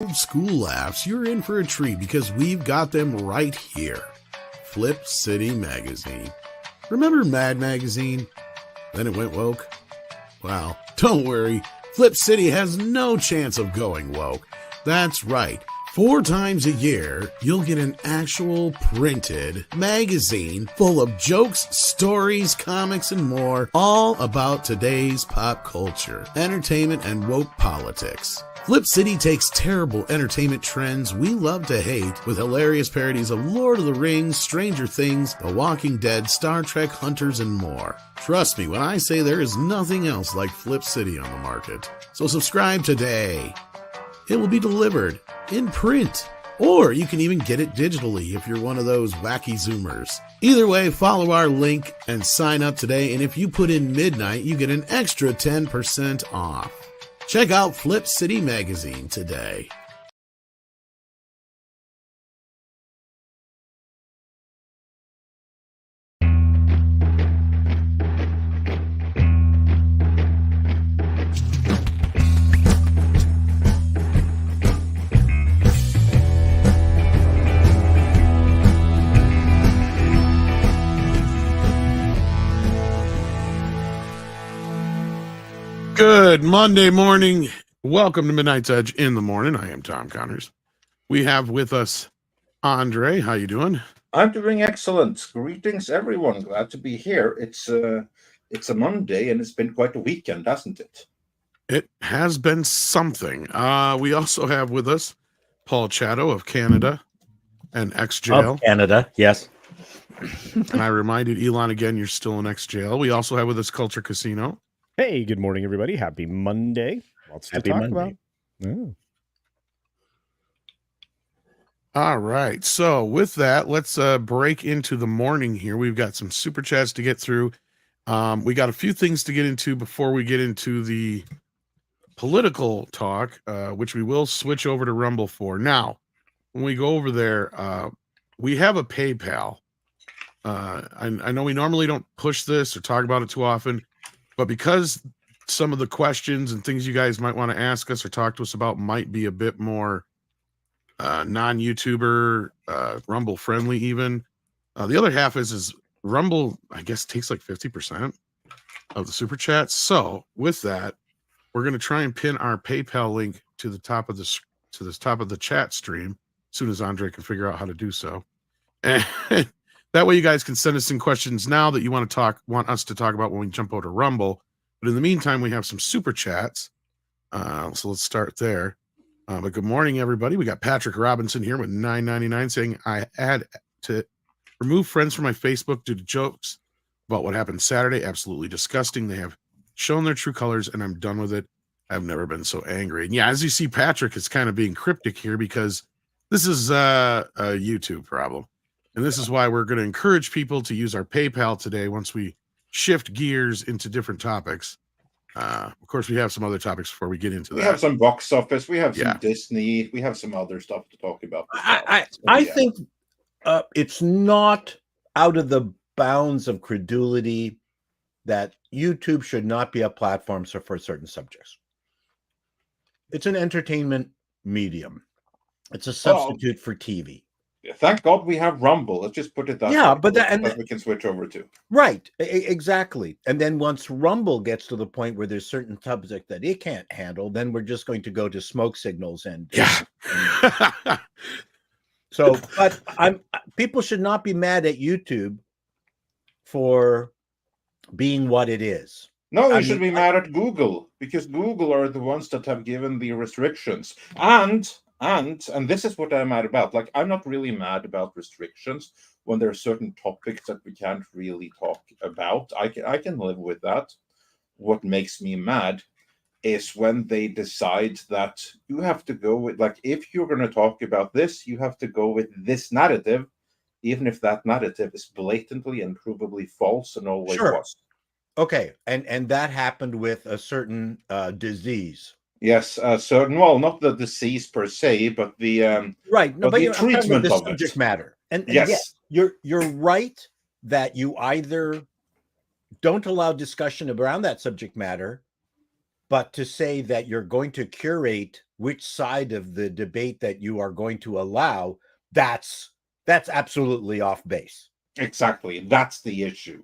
Old school laughs, you're in for a treat because we've got them right here. Flip City Magazine. Remember Mad Magazine? Then it went woke? Well, don't worry. Flip City has no chance of going woke. That's right. 4 times a year, you'll get an actual printed magazine full of jokes, stories, comics, and more, all about today's pop culture, entertainment, and woke politics. Flip City takes terrible entertainment trends we love to hate with hilarious parodies of Lord of the Rings, Stranger Things, The Walking Dead, Star Trek, Hunters, and more. Trust me when I say there is nothing else like Flip City on the market. So subscribe today. It will be delivered in print, or you can even get it digitally if you're one of those wacky Zoomers. Either way, follow our link and sign up today, and if you put in midnight, you get an extra 10% off. Check out Flip City Magazine today. Good Monday morning. Welcome to Midnight's Edge in the morning. I am Tom Connors. We have with us Andre. How you doing? I'm doing excellent. Greetings, everyone. Glad to be here. It's a Monday, and it's been quite a weekend, hasn't it? It has been something. We also have with us Paul Chato of Canada and ex-jail. Of Canada, yes. And I reminded Elon again, you're still in ex-jail. We also have with us Culture Casino. Hey, good morning, everybody. Happy Monday. Lots to talk about. Oh. All right. So with that, let's break into the morning here. We've got some super chats to get through. We got a few things to get into before we get into the political talk, which we will switch over to Rumble for. Now, when we go over there, we have a PayPal. I know we normally don't push this or talk about it too often, but because some of the questions and things you guys might want to ask us or talk to us about might be a bit more non-YouTuber, Rumble friendly even. The other half is Rumble, I guess, takes like 50% of the super chats. So with that, we're going to try and pin our PayPal link to the top of the chat stream as soon as Andre can figure out how to do so. And that way you guys can send us some questions now that you want us to talk about when we jump over to Rumble. But in the meantime, we have some super chats. So let's start there. But good morning, everybody. We got Patrick Robinson here with $9.99 saying, I had to remove friends from my Facebook due to jokes about what happened Saturday. Absolutely disgusting. They have shown their true colors, and I'm done with it. I've never been so angry. And yeah, as you see, Patrick is kind of being cryptic here because this is a YouTube problem. And this is why we're going to encourage people to use our PayPal today once we shift gears into different topics. Of course, we have some other topics before we get into that. We have some box office. We have some Disney. We have some other stuff to talk about. I think it's not out of the bounds of credulity that YouTube should not be a platform for certain subjects. It's an entertainment medium. It's a substitute for TV. Thank God we have Rumble. Let's just put it that way. But that we can switch over to. Right, exactly. And then once Rumble gets to the point where there's certain subject that it can't handle, then we're just going to go to smoke signals and so. But people should not be mad at YouTube for being what it is. No, you should be mad at Google because Google are the ones that have given the restrictions. And this is what I'm mad about. Like, I'm not really mad about restrictions when there are certain topics that we can't really talk about. I can live with that. What makes me mad is when they decide that you have to go with, like, if you're going to talk about this, you have to go with this narrative, even if that narrative is blatantly and provably false and always was. Okay, and that happened with a certain disease. Yes, certain. Well, not the disease per se, but the right. No, but the treatment of it. Subject matter. And yes, you're right that you either don't allow discussion around that subject matter, But to say that you're going to curate which side of the debate that you are going to allow, that's absolutely off base. Exactly. That's the issue.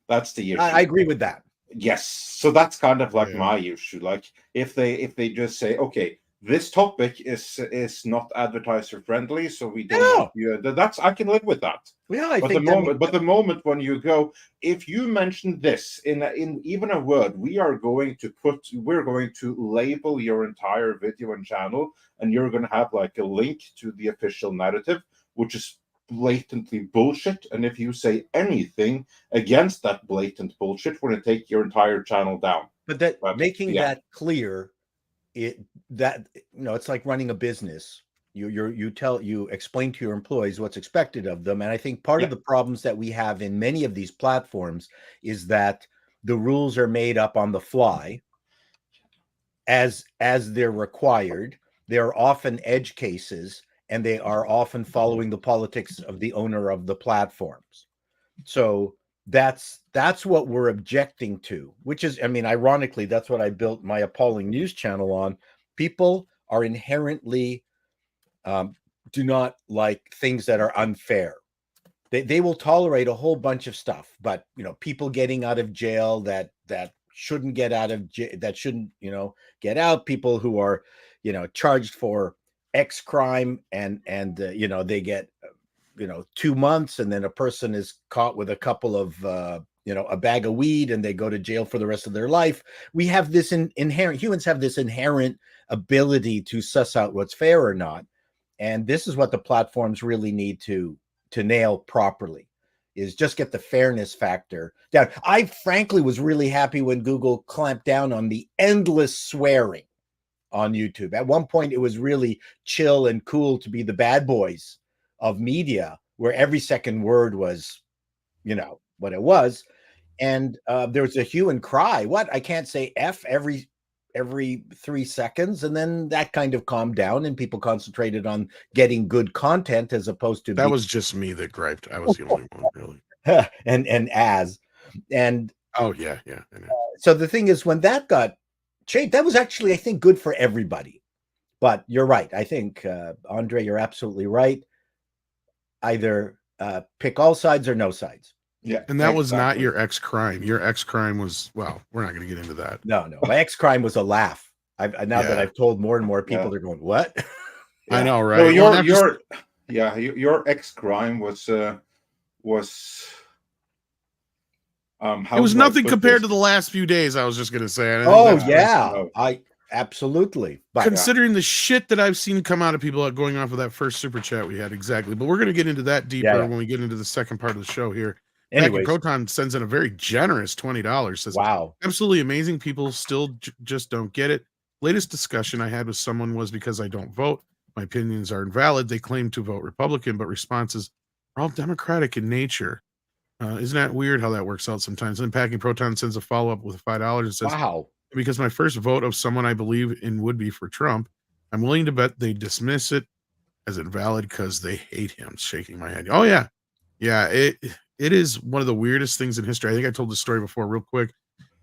That's the issue. I agree with that. Yes. So that's kind of like my issue. Like if they just say, okay, this topic is not advertiser friendly, so we don't want you. That's, I can live with that. Yeah, I but think the moment when you go, if you mention this in even a word, we're going to label your entire video and channel, and you're going to have like a link to the official narrative, which is blatantly bullshit. And if you say anything against that blatant bullshit, we're going to take your entire channel down. But making that clear, it's like running a business. You explain to your employees what's expected of them. And I think part of the problems that we have in many of these platforms is that the rules are made up on the fly as they're required. They're often edge cases, and they are often following the politics of the owner of the platforms. So that's what we're objecting to, which is, I mean, ironically, that's what I built my Appalling News channel on. People are inherently do not like things that are unfair. They will tolerate a whole bunch of stuff, but people getting out of jail that shouldn't get out of jail, that shouldn't get out, people who are charged for X crime and they get 2 months, and then a person is caught with a couple of a bag of weed, and they go to jail for the rest of their life. We have this humans have this inherent ability to suss out what's fair or not, and this is what the platforms really need to nail properly, is just get the fairness factor down. I frankly was really happy when Google clamped down on the endless swearing on YouTube. At one point, it was really chill and cool to be the bad boys of media, where every second word was, what it was. And there was a hue and cry. What? I can't say F every 3 seconds. And then that kind of calmed down, and people concentrated on getting good content as opposed to. That was just me that griped. I was the only one, really. and oh yeah. So the thing is, when that got changed, that was actually, I think, good for everybody. But you're right. I think, Andre, you're absolutely right. Either pick all sides or no sides. Yeah. And that was not your ex crime. Your ex crime was, well, we're not going to get into that. No. My ex crime was a laugh. Now that I've told more and more people, they're going, what? I know, right? No, your ex crime was it was nothing compared to the last few days. I was just going to say. I absolutely. But considering the shit that I've seen come out of people going off of that first super chat we had, exactly. But we're going to get into that deeper when we get into the second part of the show here. Anyways, Proton sends in a very generous $20. Says, wow, absolutely amazing. People still just don't get it. Latest discussion I had with someone was because I don't vote, my opinions are invalid. They claim to vote Republican, but responses are all Democratic in nature. Isn't that weird how that works out sometimes? Then Packing Proton sends a follow-up with $5 and says, wow, because my first vote of someone I believe in would be for Trump, I'm willing to bet they dismiss it as invalid because they hate him. Shaking my head. Oh yeah. It is one of the weirdest things in history. I think I told this story before real quick.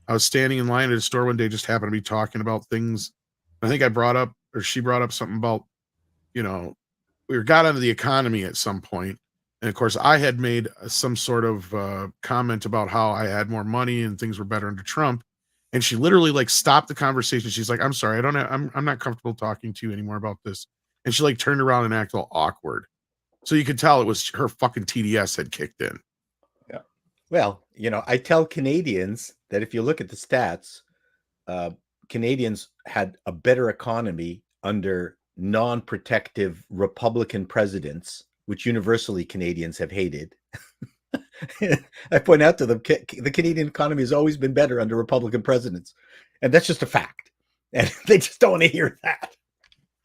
I was standing in line at a store one day, just happened to be talking about things. I think I brought up, or she brought up something about, we got onto the economy at some point. And of course I had made some sort of comment about how I had more money and things were better under Trump. And she literally stopped the conversation. She's like, I'm sorry, I'm not comfortable talking to you anymore about this. And she turned around and acted all awkward. So you could tell it was her fucking TDS had kicked in. Yeah. Well, I tell Canadians that if you look at the stats, Canadians had a better economy under non-protective Republican presidents, which universally Canadians have hated. I point out to them, the Canadian economy has always been better under Republican presidents. And that's just a fact. And they just don't want to hear that.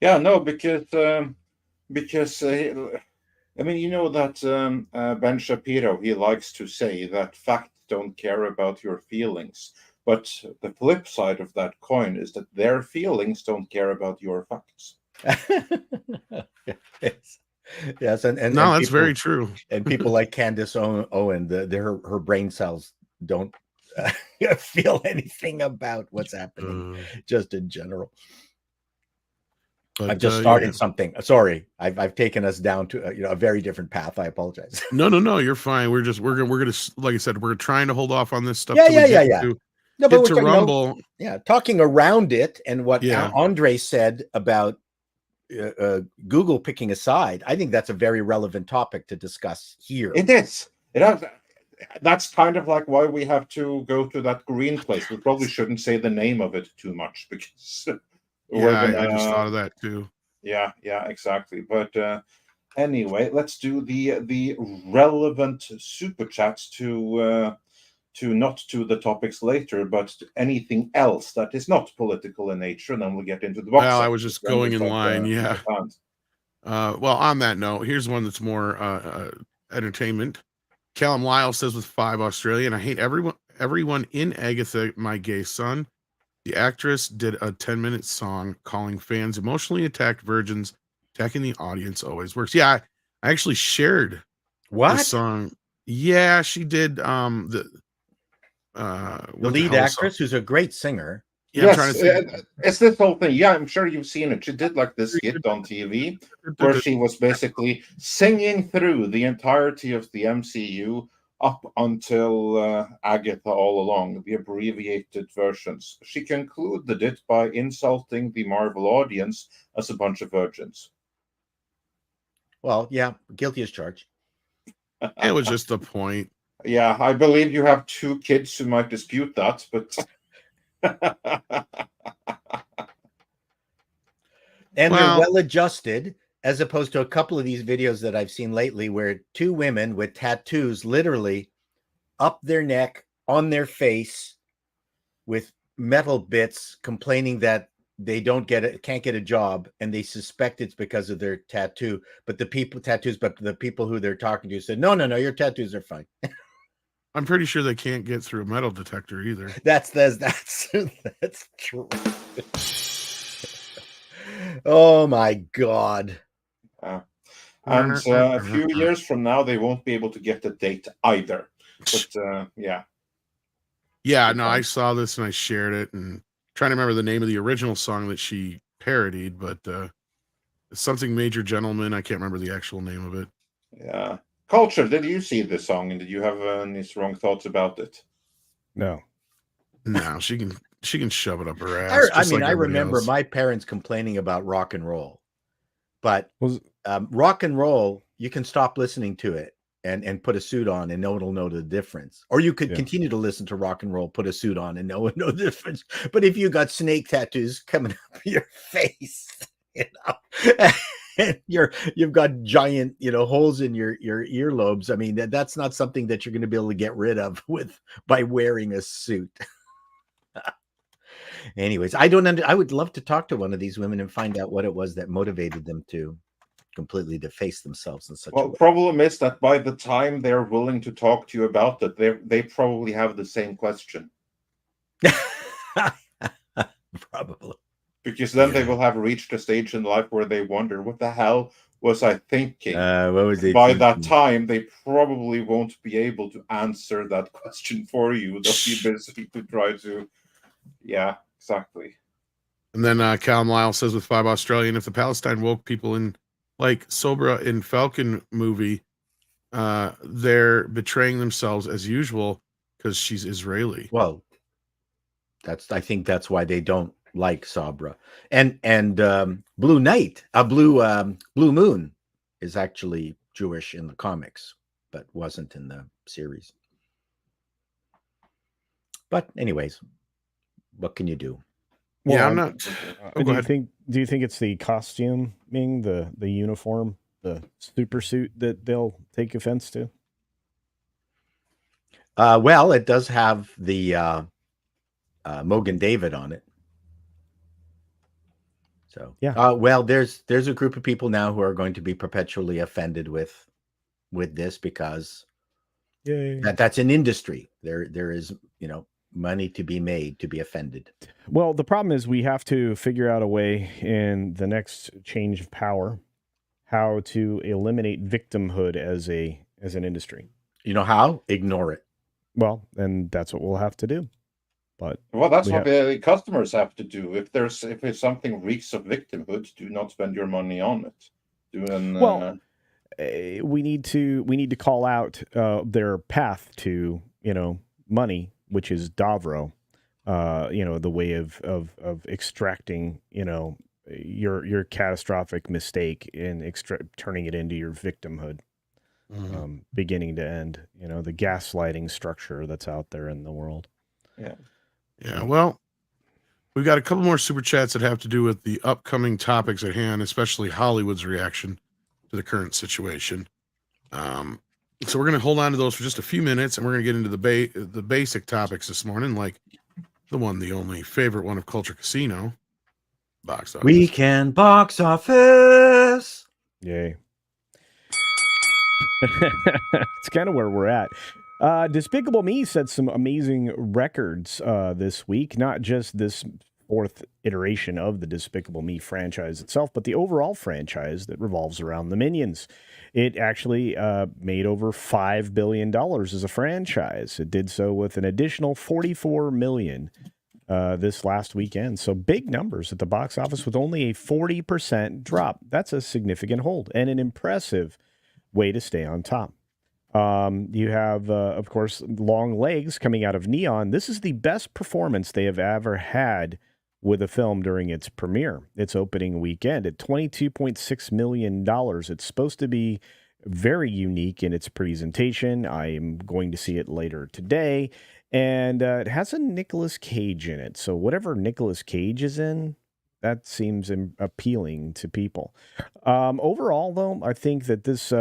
Yeah, no, because I mean, that Ben Shapiro, he likes to say that facts don't care about your feelings. But the flip side of that coin is that their feelings don't care about your facts. Yes, and no, that's very true. And people like Candace Owen, her brain cells don't feel anything about what's happening, just in general. I've just started something. Sorry, I've taken us down to a very different path. I apologize. No, you're fine. We're gonna like I said, we're trying to hold off on this stuff. Yeah. No, but get to Rumble. Talking around it and what Andre said about Google picking a side. I think that's a very relevant topic to discuss here. It is. That's kind of like why we have to go to that green place. We probably shouldn't say the name of it too much because I just thought of that too. Yeah, exactly. But anyway, let's do the relevant super chats to not to the topics later, but to anything else that is not political in nature, and then we'll get into the box. Well, I was just going in line. Well, on that note, here's one that's more entertainment. Callum Lyle says with 5 Australian, I hate everyone in Agatha, My Gay Son. The actress did a 10-minute song calling fans emotionally attacked virgins. Attacking the audience always works. Yeah, I actually shared the song. Yeah, she did. The lead actress, who's a great singer. Yeah, yes, it's this whole thing. Yeah, I'm sure you've seen it. She did like this skit on TV where she was basically singing through the entirety of the MCU up until Agatha all along, the abbreviated versions. She concluded it by insulting the Marvel audience as a bunch of virgins. Well, yeah, guilty as charged. It was just the point. Yeah, I believe you have 2 kids who might dispute that, but... And they're well adjusted, as opposed to a couple of these videos that I've seen lately where 2 women with tattoos literally up their neck, on their face, with metal bits, complaining that they can't get a job, and they suspect it's because of their tattoo. But the people who they're talking to said, no, your tattoos are fine. I'm pretty sure they can't get through a metal detector either. That's true. Oh my God. And a few years from now, they won't be able to get the date either. But yeah. Yeah, no, I saw this and I shared it, and trying to remember the name of the original song that she parodied, but it's something Major Gentleman. I can't remember the actual name of it. Yeah. Culture, did you see this song, and did you have any strong thoughts about it? No, she can shove it up her ass. I remember my parents complaining about rock and roll, but rock and roll, you can stop listening to it and put a suit on, and no one will know the difference. Or you could continue to listen to rock and roll, put a suit on, and no one know the difference. But if you got snake tattoos coming up your face, and you've got giant, holes in your earlobes. I mean, that's not something that you're going to be able to get rid of by wearing a suit. Anyways, I would love to talk to one of these women and find out what it was that motivated them to completely deface themselves in such a way. Problem is that by the time they're willing to talk to you about it, they probably have the same question. Probably. Because then they will have reached a stage in life where they wonder, what the hell was I thinking? What was it? By that time, they probably won't be able to answer that question for you. They'll be busy to try to... Yeah, exactly. And then Callum Lyle says with 5 Australian, if the Palestine woke people in, like Sobra in Falcon movie, they're betraying themselves as usual because she's Israeli. Well, I think that's why they don't like Sabra. And Blue Knight, Blue Moon is actually Jewish in the comics, but wasn't in the series. But anyways, what can you do? Well, yeah, I'm not. Do you think it's the costuming, the uniform, the super suit that they'll take offense to? Well, it does have the Mogan David on it. So yeah. Well, there's a group of people now who are going to be perpetually offended with this because that's an industry. There is money to be made to be offended. Well, the problem is we have to figure out a way in the next change of power how to eliminate victimhood as an industry. You know how? Ignore it. Well, and that's what we'll have to do. But well, that's what the customers have to do. If something reeks of victimhood, do not spend your money on it. We need to call out their path to money, which is Davro. The way of extracting your catastrophic mistake and turning it into your victimhood, beginning to end. The gaslighting structure that's out there in the world. Yeah. Well, we've got a couple more super chats that have to do with the upcoming topics at hand, especially Hollywood's reaction to the current situation. So we're going to hold on to those for just a few minutes, and we're going to get into the basic topics this morning, like the only favorite one of Culture Casino, box office. Weekend box office. Yay. It's kind of where we're at. Despicable Me set some amazing records this week, not just this fourth iteration of the Despicable Me franchise itself, but the overall franchise that revolves around the Minions. It actually made over $5 billion as a franchise. It did so with an additional $44 million this last weekend. So big numbers at the box office with only a 40% drop. That's a significant hold and an impressive way to stay on top. You have, of course, Long Legs coming out of Neon. This is the best performance they have ever had with a film during its premiere, its opening weekend, at $22.6 million. It's supposed to be very unique in its presentation. I am going to see it later today. And it has a Nicolas Cage in it. So whatever Nicolas Cage is in, that seems appealing to people. Overall, though, I think that this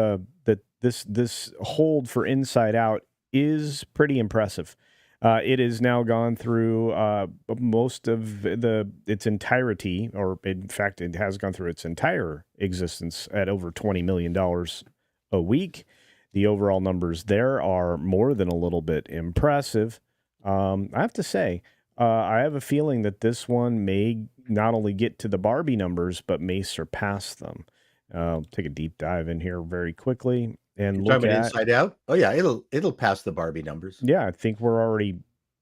hold for Inside Out is pretty impressive. It has now gone through most of its entirety, or in fact, it has gone through its entire existence at over $20 million a week. The overall numbers there are more than a little bit impressive. I have to say, I have a feeling that this one may not only get to the Barbie numbers, but may surpass them. Take a deep dive in here very quickly and look at Inside Out. Oh yeah, it'll pass the Barbie numbers. Yeah, I think we're already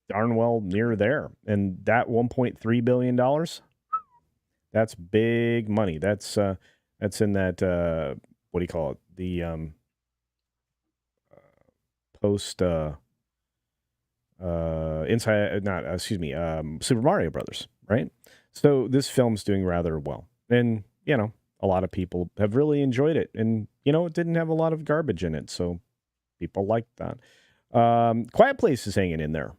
darn well near there. And that $1.3 billion, that's big money. That's in that what do you call it? The post Super Mario Brothers, right? So this film's doing rather well. And, a lot of people have really enjoyed it. And, it didn't have a lot of garbage in it. So people liked that. Quiet Place is hanging in there.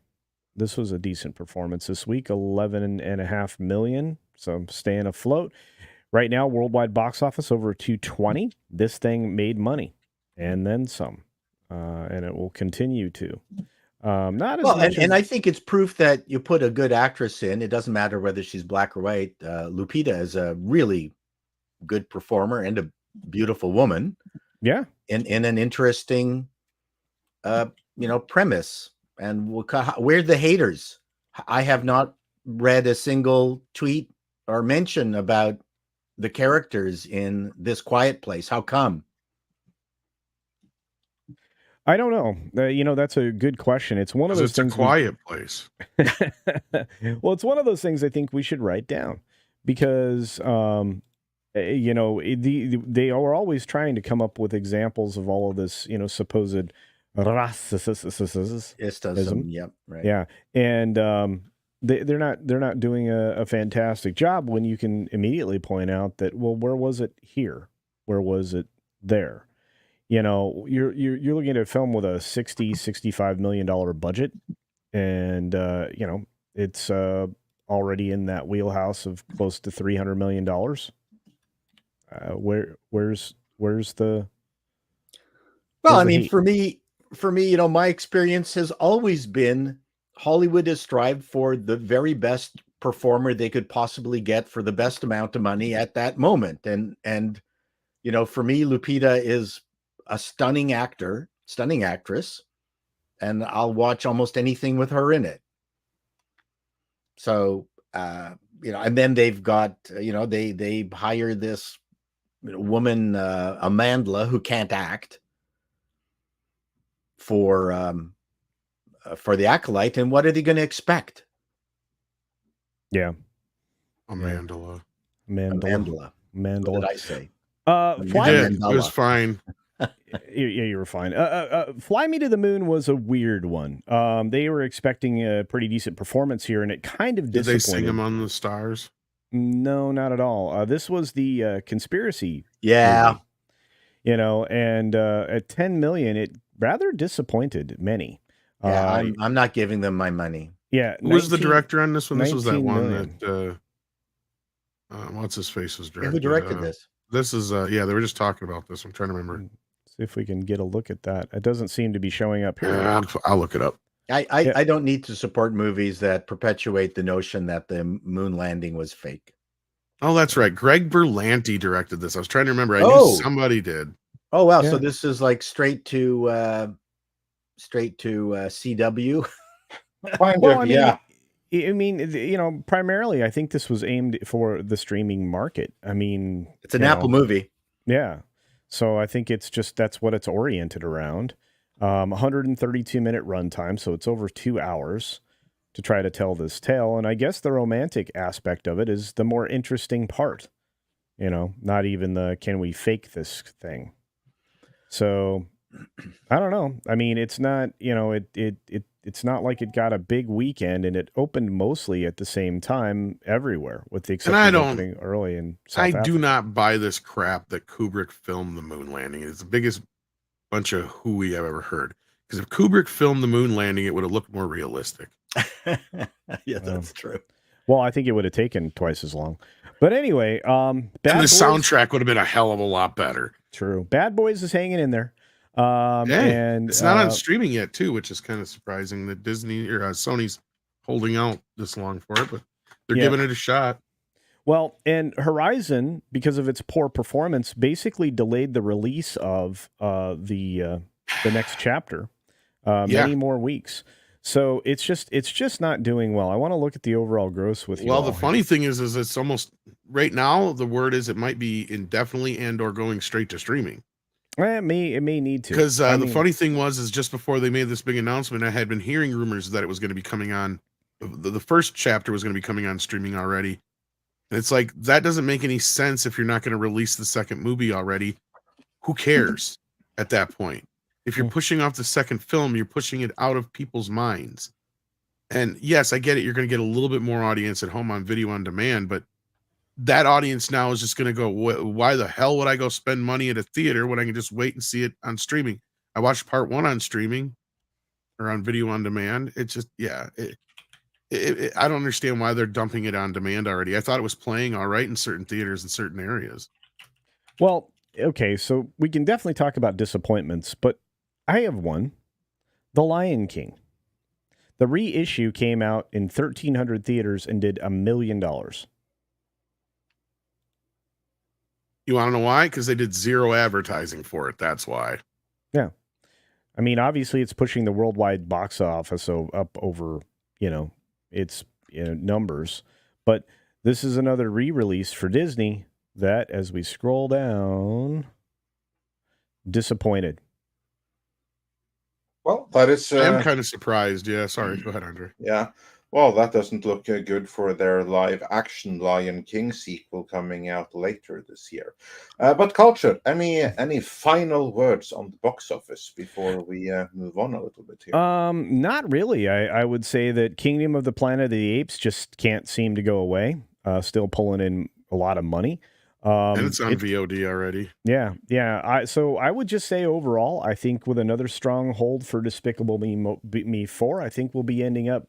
This was a decent performance this week, $11.5 million. So staying afloat. Right now, worldwide box office over 220. This thing made money and then some. And it will continue to. Not as much and I think it's proof that you put a good actress in. It doesn't matter whether she's black or white. Lupita is a really good performer and a beautiful woman. Yeah. In an interesting, premise. And we're the haters. I have not read a single tweet or mention about the characters in this Quiet Place. How come? I don't know. That's a good question. It's one of those things. It's a quiet place. Well, it's one of those things I think we should write down because, they are always trying to come up with examples of all of this, supposed racism. Yep. Right. Yeah. And they're not doing a fantastic job when you can immediately point out that, well, where was it here? Where was it there? You're looking at a film with a $65 million budget, and it's already in that wheelhouse of close to $300 million. Where's the? Well, I mean, for me, my experience has always been Hollywood has strived for the very best performer they could possibly get for the best amount of money at that moment, and for me, Lupita is a stunning actress, and I'll watch almost anything with her in it. So, and then they've got, they hire this woman, Amandla, who can't act, for for the Acolyte, and what are they going to expect? Yeah. A mandala. Mandala. What did I say? Fly You did. Mandela. It was fine. Yeah, you were fine. Fly Me to the Moon was a weird one. They were expecting a pretty decent performance here, and it kind of Did they disappointed. sing Among the Stars? No, not at all. This was the conspiracy. Yeah. Movie, you know, and at 10 million, it rather disappointed many. Yeah, I'm not giving them my money. Yeah. Who was the director on this one? This was that 19 one million. that what's his face was directed. Who directed this? This is yeah, they were just talking about this. I'm trying to remember. See if we can get a look at that. It doesn't seem to be showing up here. I'll look it up. I don't need to support movies that perpetuate the notion that the moon landing was fake. Oh, that's right. Greg Berlanti directed this. I was trying to remember. I knew somebody did. Oh wow! Yeah. So this is like straight to CW. Kind Well, of, yeah. I mean, you know, primarily, I think this was aimed for the streaming market. I mean, It's an Apple movie. Yeah. So I think it's just that's what it's oriented around. 132-minute runtime, so it's over 2 hours to try to tell this tale. And I guess the romantic aspect of it is the more interesting part. You know, not even the can we fake this thing. So I don't know. I mean, it's not, you know, it's not like it got a big weekend, and it opened mostly at the same time everywhere, with the exception of opening early in South Africa. do not buy this crap that Kubrick filmed the moon landing. It's the biggest bunch of hooey I've ever heard. Because if Kubrick filmed the moon landing, it would have looked more realistic. Yeah, that's true. Well, I think it would have taken twice as long. But anyway, and the soundtrack would have been a hell of a lot better. True. Bad Boys is hanging in there. And it's not on streaming yet, too, which is kind of surprising that Disney or Sony's holding out this long for it, but they're giving it a shot. Well, and Horizon, because of its poor performance, basically delayed the release of the next chapter many more weeks. So it's just not doing well. I want to look at the overall gross with you. Well, the funny thing is it's almost right now. The word is it might be indefinitely and/or going straight to streaming. It may need to, because the funny thing is just before they made this big announcement, I had been hearing rumors that it was going to be coming on. The first chapter was going to be coming on streaming already. And it's like, that doesn't make any sense if you're not going to release the second movie already. Who cares at that point? If you're pushing off the second film, you're pushing it out of people's minds. And yes, I get it. You're going to get a little bit more audience at home on video on demand, but that audience now is just going to go, why the hell would I go spend money at a theater when I can just wait and see it on streaming? I watched part one on streaming or on video on demand. It's just, I don't understand why they're dumping it on demand already. I thought it was playing all right in certain theaters in certain areas. Well, okay, so we can definitely talk about disappointments, but I have one. The Lion King. The reissue came out in 1,300 theaters and did $1 million. You want to know why? Because they did zero advertising for it. That's why. Yeah. I mean, obviously it's pushing the worldwide box office up over, its numbers. But this is another re-release for Disney that, as we scroll down, disappointed. Well, that is... I'm kind of surprised. Yeah, sorry. Go ahead, Andre. Yeah. Well, that doesn't look good for their live-action Lion King sequel coming out later this year. But Culture, any final words on the box office before we move on a little bit here? Not really. I would say that Kingdom of the Planet of the Apes just can't seem to go away. Still pulling in a lot of money. And it's on VOD already. Yeah. So I would just say overall, I think with another strong hold for Despicable Me 4, I think we'll be ending up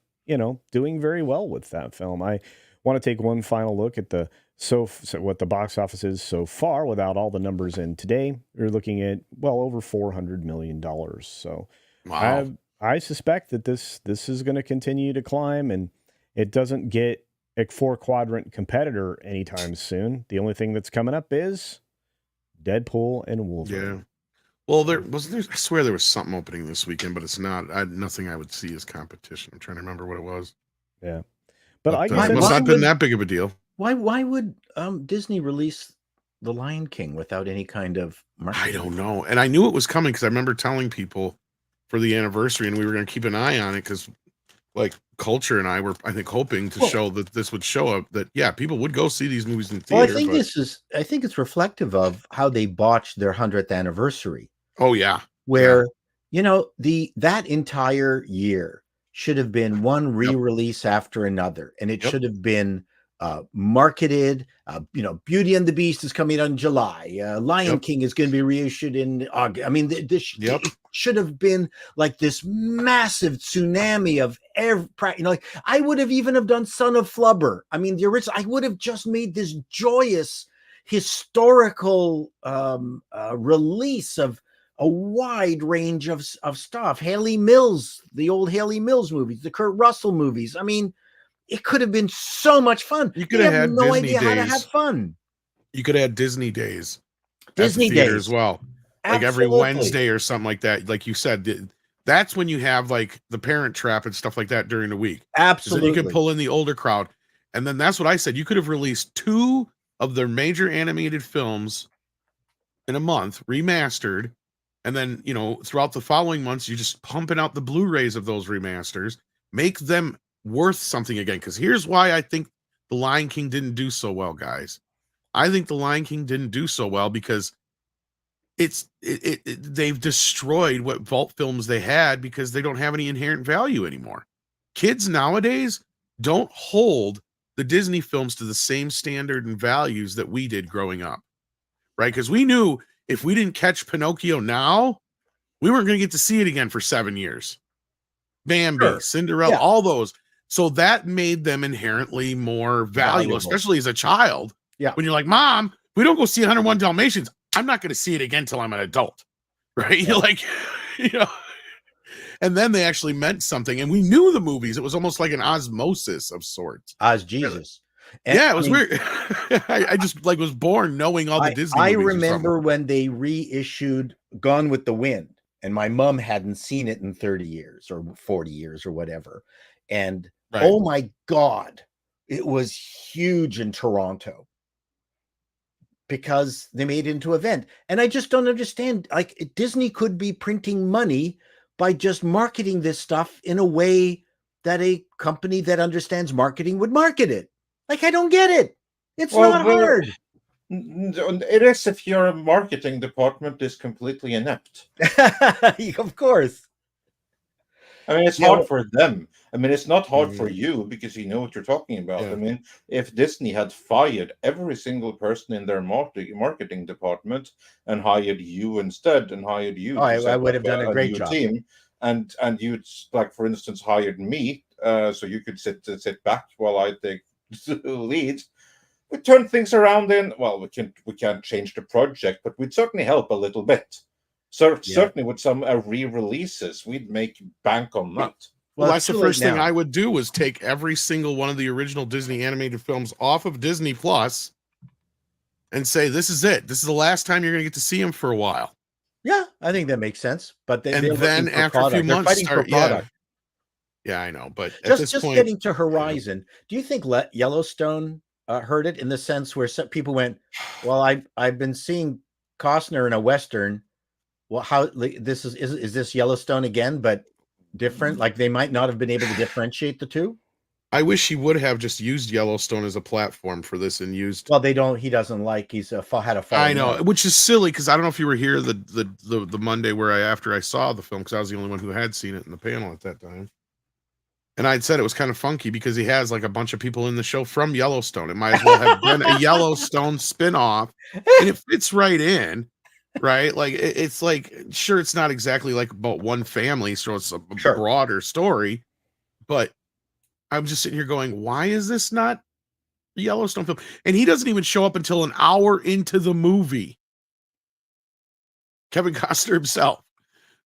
doing very well with that film. I want to take one final look at so what the box office is so far without all the numbers in today. We're looking at well over $400 million. So wow. I suspect that this is going to continue to climb, and it doesn't get a 4-quadrant competitor anytime soon. The only thing that's coming up is Deadpool and Wolverine. Yeah. Well, I swear there was something opening this weekend, but it's not. Nothing I would see as competition. I'm trying to remember what it was. Yeah, but it must not been that big of a deal. Why would Disney release The Lion King without any kind of marketing? I don't know. And I knew it was coming because I remember telling people for the anniversary, and we were going to keep an eye on it because, like, Culture and I were, I think, hoping to show that this would show up. That people would go see these movies in theater. Well, I think it's reflective of how they botched their 100th anniversary. Oh yeah, where that entire year should have been one re-release after another, and it should have been marketed. Beauty and the Beast is coming out in July. Lion King is going to be reissued in August. I mean, this it should have been like this massive tsunami of like I would have even have done Son of Flubber. I mean, the original. I would have just made this joyous historical release of a wide range of stuff. Haley Mills, the old Haley Mills movies, the Kurt Russell movies. I mean, it could have been so much fun. You could have had no Disney idea days. how to have fun. You could have had Disney days. Disney days as well. Absolutely. Like every Wednesday or something like that. Like you said, that's when you have like the Parent Trap and stuff like that during the week. Absolutely. Then you can pull in the older crowd. And then that's what I said. You could have released 2 of their major animated films in a month, remastered. And then, throughout the following months, you're just pumping out the Blu-rays of those remasters, make them worth something again. Because here's why I think The Lion King didn't do so well, guys. I think The Lion King didn't do so well because they've destroyed what vault films they had because they don't have any inherent value anymore. Kids nowadays don't hold the Disney films to the same standard and values that we did growing up, right? Because we knew if we didn't catch Pinocchio now, we weren't going to get to see it again for 7 years. Bambi, Cinderella, all those. So that made them inherently more valuable, especially as a child. Yeah. When you're like, Mom, we don't go see 101 Dalmatians, I'm not going to see it again till I'm an adult. Right? Yeah. You're like, and then they actually meant something. And we knew the movies. It was almost like an osmosis of sorts. Oz Jesus. And, it was weird. I just was born knowing all the Disney movies. I remember when they reissued Gone with the Wind, and my mom hadn't seen it in 30 years or 40 years or whatever. And oh my God, it was huge in Toronto because they made it into an event. And I just don't understand. Like, Disney could be printing money by just marketing this stuff in a way that a company that understands marketing would market it. Like, I don't get it. It's not hard. It is if your marketing department is completely inept. Of course. I mean, it's hard for them. I mean, it's not hard for you because you know what you're talking about. I mean, if Disney had fired every single person in their marketing department and hired you instead, and hired you, I would have done a great job. Team, and you'd, like, for instance, hired me, so you could sit back while I take the lead. We turn things around in, well, we can't change the project, but we'd certainly help a little bit. So certainly with some re-releases, we'd make bank on that. Well, that's the first thing I would do was take every single one of the original Disney animated films off of Disney Plus and say, this is it. This is the last time you're going to get to see them for a while. Yeah, I think that makes sense. But then after a few months, yeah, I know. But just at this point, getting to Horizon, do you think Yellowstone heard it in the sense where some people went, well, I've been seeing Costner in a Western. Well, how this is this Yellowstone again, but different? Like, they might not have been able to differentiate the two. I wish he would have just used Yellowstone as a platform for this and used. Well, he doesn't like. He's had a fall. I know, which is silly because I don't know if you were here the Monday where after I saw the film, because I was the only one who had seen it in the panel at that time. And I'd said it was kind of funky because he has like a bunch of people in the show from Yellowstone. It might as well have been a Yellowstone spinoff, and it fits right in. Right, like it's like, sure, it's not exactly like about one family, so it's a broader story, but I'm just sitting here going, why is this not a Yellowstone film? And he doesn't even show up until an hour into the movie, Kevin Costner himself.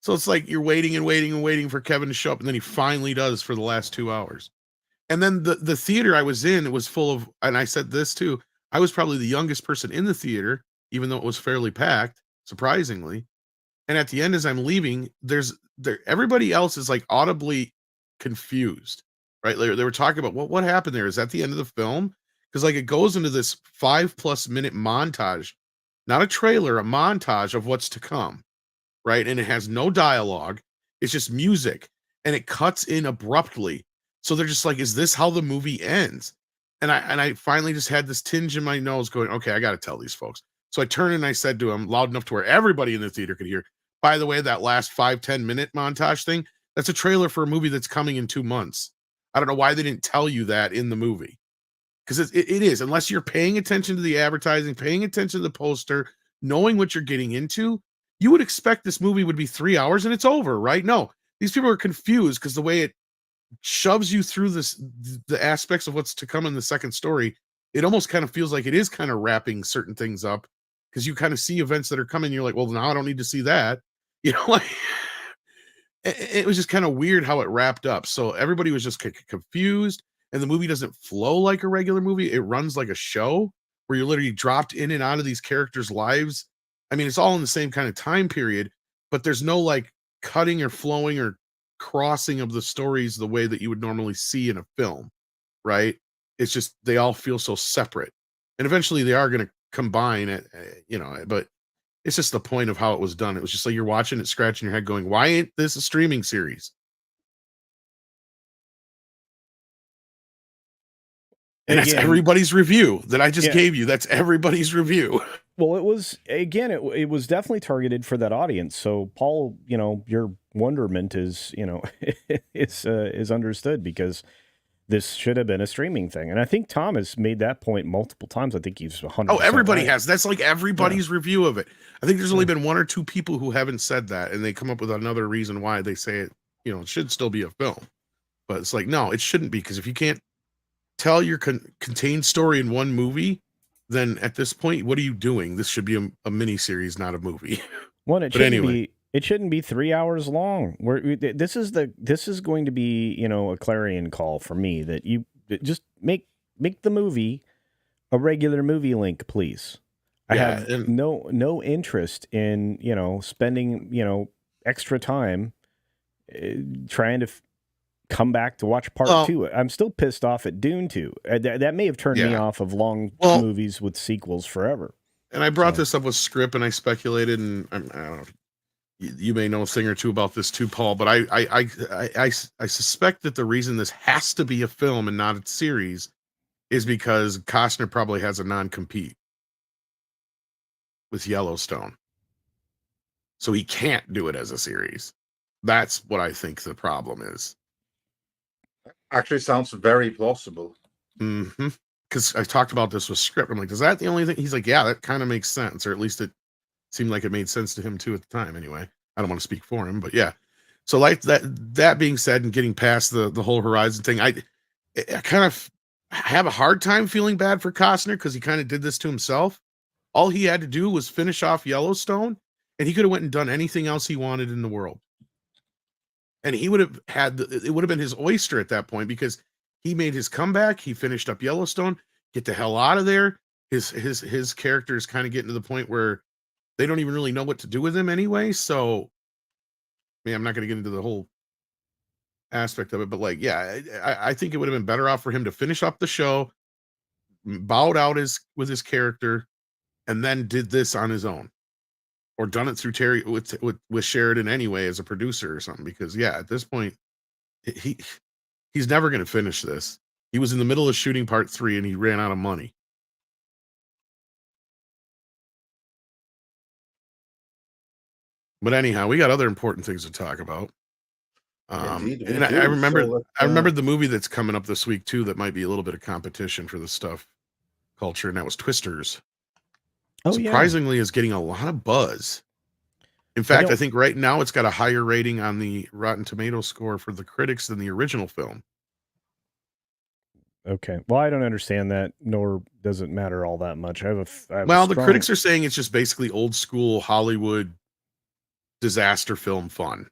So it's like you're waiting and waiting and waiting for Kevin to show up, and then he finally does for the last 2 hours. And then the theater I was in, it was full of, and I said this too, I was probably the youngest person in the theater, even though it was fairly packed, surprisingly. And at the end, as I'm leaving, everybody else is like audibly confused, right? They were talking about what happened there. Is that the end of the film? Because like it goes into this 5+ minute montage, not a trailer, a montage of what's to come, right? And it has no dialogue. It's just music, and it cuts in abruptly. So they're just like, is this how the movie ends? And I finally just had this tinge in my nose going, okay, I got to tell these folks. So I turned and I said to him loud enough to where everybody in the theater could hear, by the way, that last 5-10 minute montage thing, that's a trailer for a movie that's coming in 2 months. I don't know why they didn't tell you that in the movie. Because it is, unless you're paying attention to the advertising, paying attention to the poster, knowing what you're getting into, you would expect this movie would be 3 hours and it's over, right? No, these people are confused because the way it shoves you through the aspects of what's to come in the second story, it almost kind of feels like it is kind of wrapping certain things up because you kind of see events that are coming. You're like, well, now I don't need to see that. Like it was just kind of weird how it wrapped up. So everybody was just confused. And the movie doesn't flow like a regular movie. It runs like a show where you're literally dropped in and out of these characters' lives. I mean, it's all in the same kind of time period, but there's no like cutting or flowing or crossing of the stories the way that you would normally see in a film, right? It's just they all feel so separate. And eventually they are going to combine it, but it's just the point of how it was done. It was just like you're watching it, scratching your head going, why ain't this a streaming series? And that's everybody's review that I just gave you. That's everybody's review. Well, it was, again, it was definitely targeted for that audience. So, Paul, your wonderment is, is understood because this should have been a streaming thing. And I think Tom has made that point multiple times. I think he's 100%. Oh, everybody has. That's like everybody's review of it. I think there's only been 1 or 2 people who haven't said that, and they come up with another reason why they say it, it should still be a film. But it's like, no, it shouldn't be, because if you can't tell your contained story in one movie, then at this point, what are you doing? This should be a mini series, not a movie. Well, it shouldn't be 3 hours long. This is going to be a clarion call for me that you just make the movie a regular movie link, please. I have no interest in spending extra time trying to come back to watch part 2. I'm still pissed off at Dune 2. That may have turned me off of long movies with sequels forever. And I brought this up with Script, and I speculated, and I don't know, you may know a thing or two about this too, Paul, but I suspect that the reason this has to be a film and not a series is because Costner probably has a non-compete with Yellowstone. So he can't do it as a series. That's what I think the problem is. Actually sounds very plausible. Mm-hmm. Because I talked about this with Script. I'm like, is that the only thing? He's like, yeah, that kind of makes sense. Or at least it seemed like it made sense to him too at the time. Anyway, I don't want to speak for him, but yeah. So like that being said, and getting past the whole Horizon thing, I kind of have a hard time feeling bad for Costner because he kind of did this to himself. All he had to do was finish off Yellowstone, and he could have went and done anything else he wanted in the world. And he would have it would have been his oyster at that point, because he made his comeback. He finished up Yellowstone, get the hell out of there. His character is kind of getting to the point where they don't even really know what to do with him anyway. So, I'm not going to get into the whole aspect of it, but like, yeah, I think it would have been better off for him to finish up the show, bowed out with his character, and then did this on his own. Or done it through Terry with Sheridan anyway as a producer or something, because at this point he's never going to finish this. He was in the middle of shooting part 3 and he ran out of money. But anyhow, we got other important things to talk about. And I remembered the movie that's coming up this week too that might be a little bit of competition for the stuff culture, and that was Twisters. Surprisingly, is getting a lot of buzz. In fact, I think right now it's got a higher rating on the Rotten Tomatoes score for the critics than the original film. Okay. Well, I don't understand that, nor does it matter all that much. The critics are saying it's just basically old school Hollywood disaster film fun.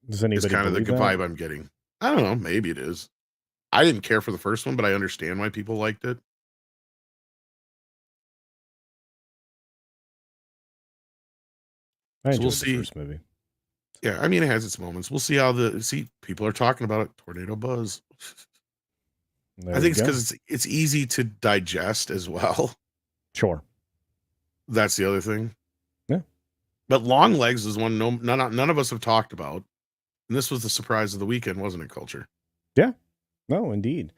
Does anybody? It's kind of the vibe I'm getting. I don't know. Maybe it is. I didn't care for the first one, but I understand why people liked it. I enjoyed the first movie. Yeah, I mean, it has its moments. We'll see how people are talking about it. Tornado buzz. I think it's because it's easy to digest as well. Sure. That's the other thing. Yeah. But Long Legs is one none of us have talked about. And this was the surprise of the weekend, wasn't it, Culture? Yeah. No, indeed.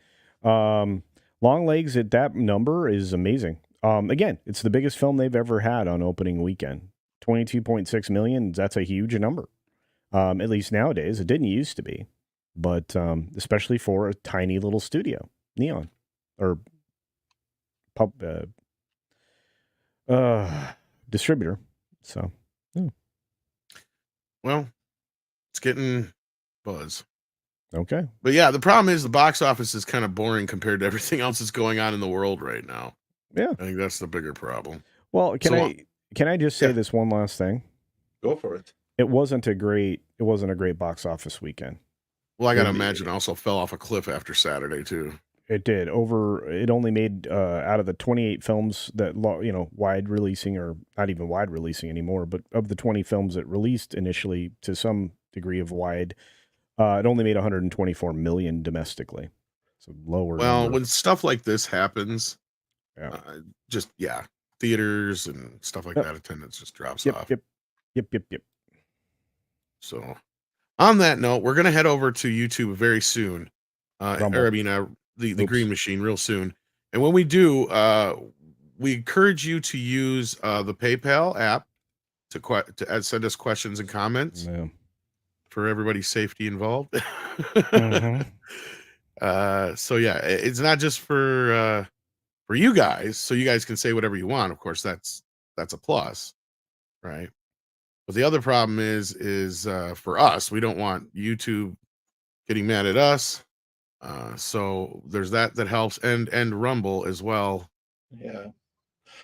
Long Legs at that number is amazing. Again, it's the biggest film they've ever had on opening weekend. 22.6 million. That's a huge number. At least nowadays. It didn't used to be. But especially for a tiny little studio, Neon, or distributor. So, well, it's getting buzz. Okay. But yeah, the problem is the box office is kind of boring compared to everything else that's going on in the world right now. Yeah. I think that's the bigger problem. Well, can I just say this one last thing? Go for it. It wasn't a great box office weekend. Well, I got to imagine it also fell off a cliff after Saturday too. It did. It only made out of the 28 films that wide releasing, or not even wide releasing anymore, but of the 20 films that released initially to some degree of wide, it only made 124 million domestically. So lower. Well, number. when stuff like this happens, theaters and stuff like that, attendance just drops off. Yep. So, on that note, we're gonna head over to YouTube very soon. The Green Machine real soon. And when we do, we encourage you to use the PayPal app to send us questions and comments for everybody's safety involved. Mm-hmm. So yeah, it's not just for you guys, so you guys can say whatever you want. Of course, that's a plus, right? But the other problem is for us, we don't want YouTube getting mad at us. So there's that helps, and Rumble as well. Yeah.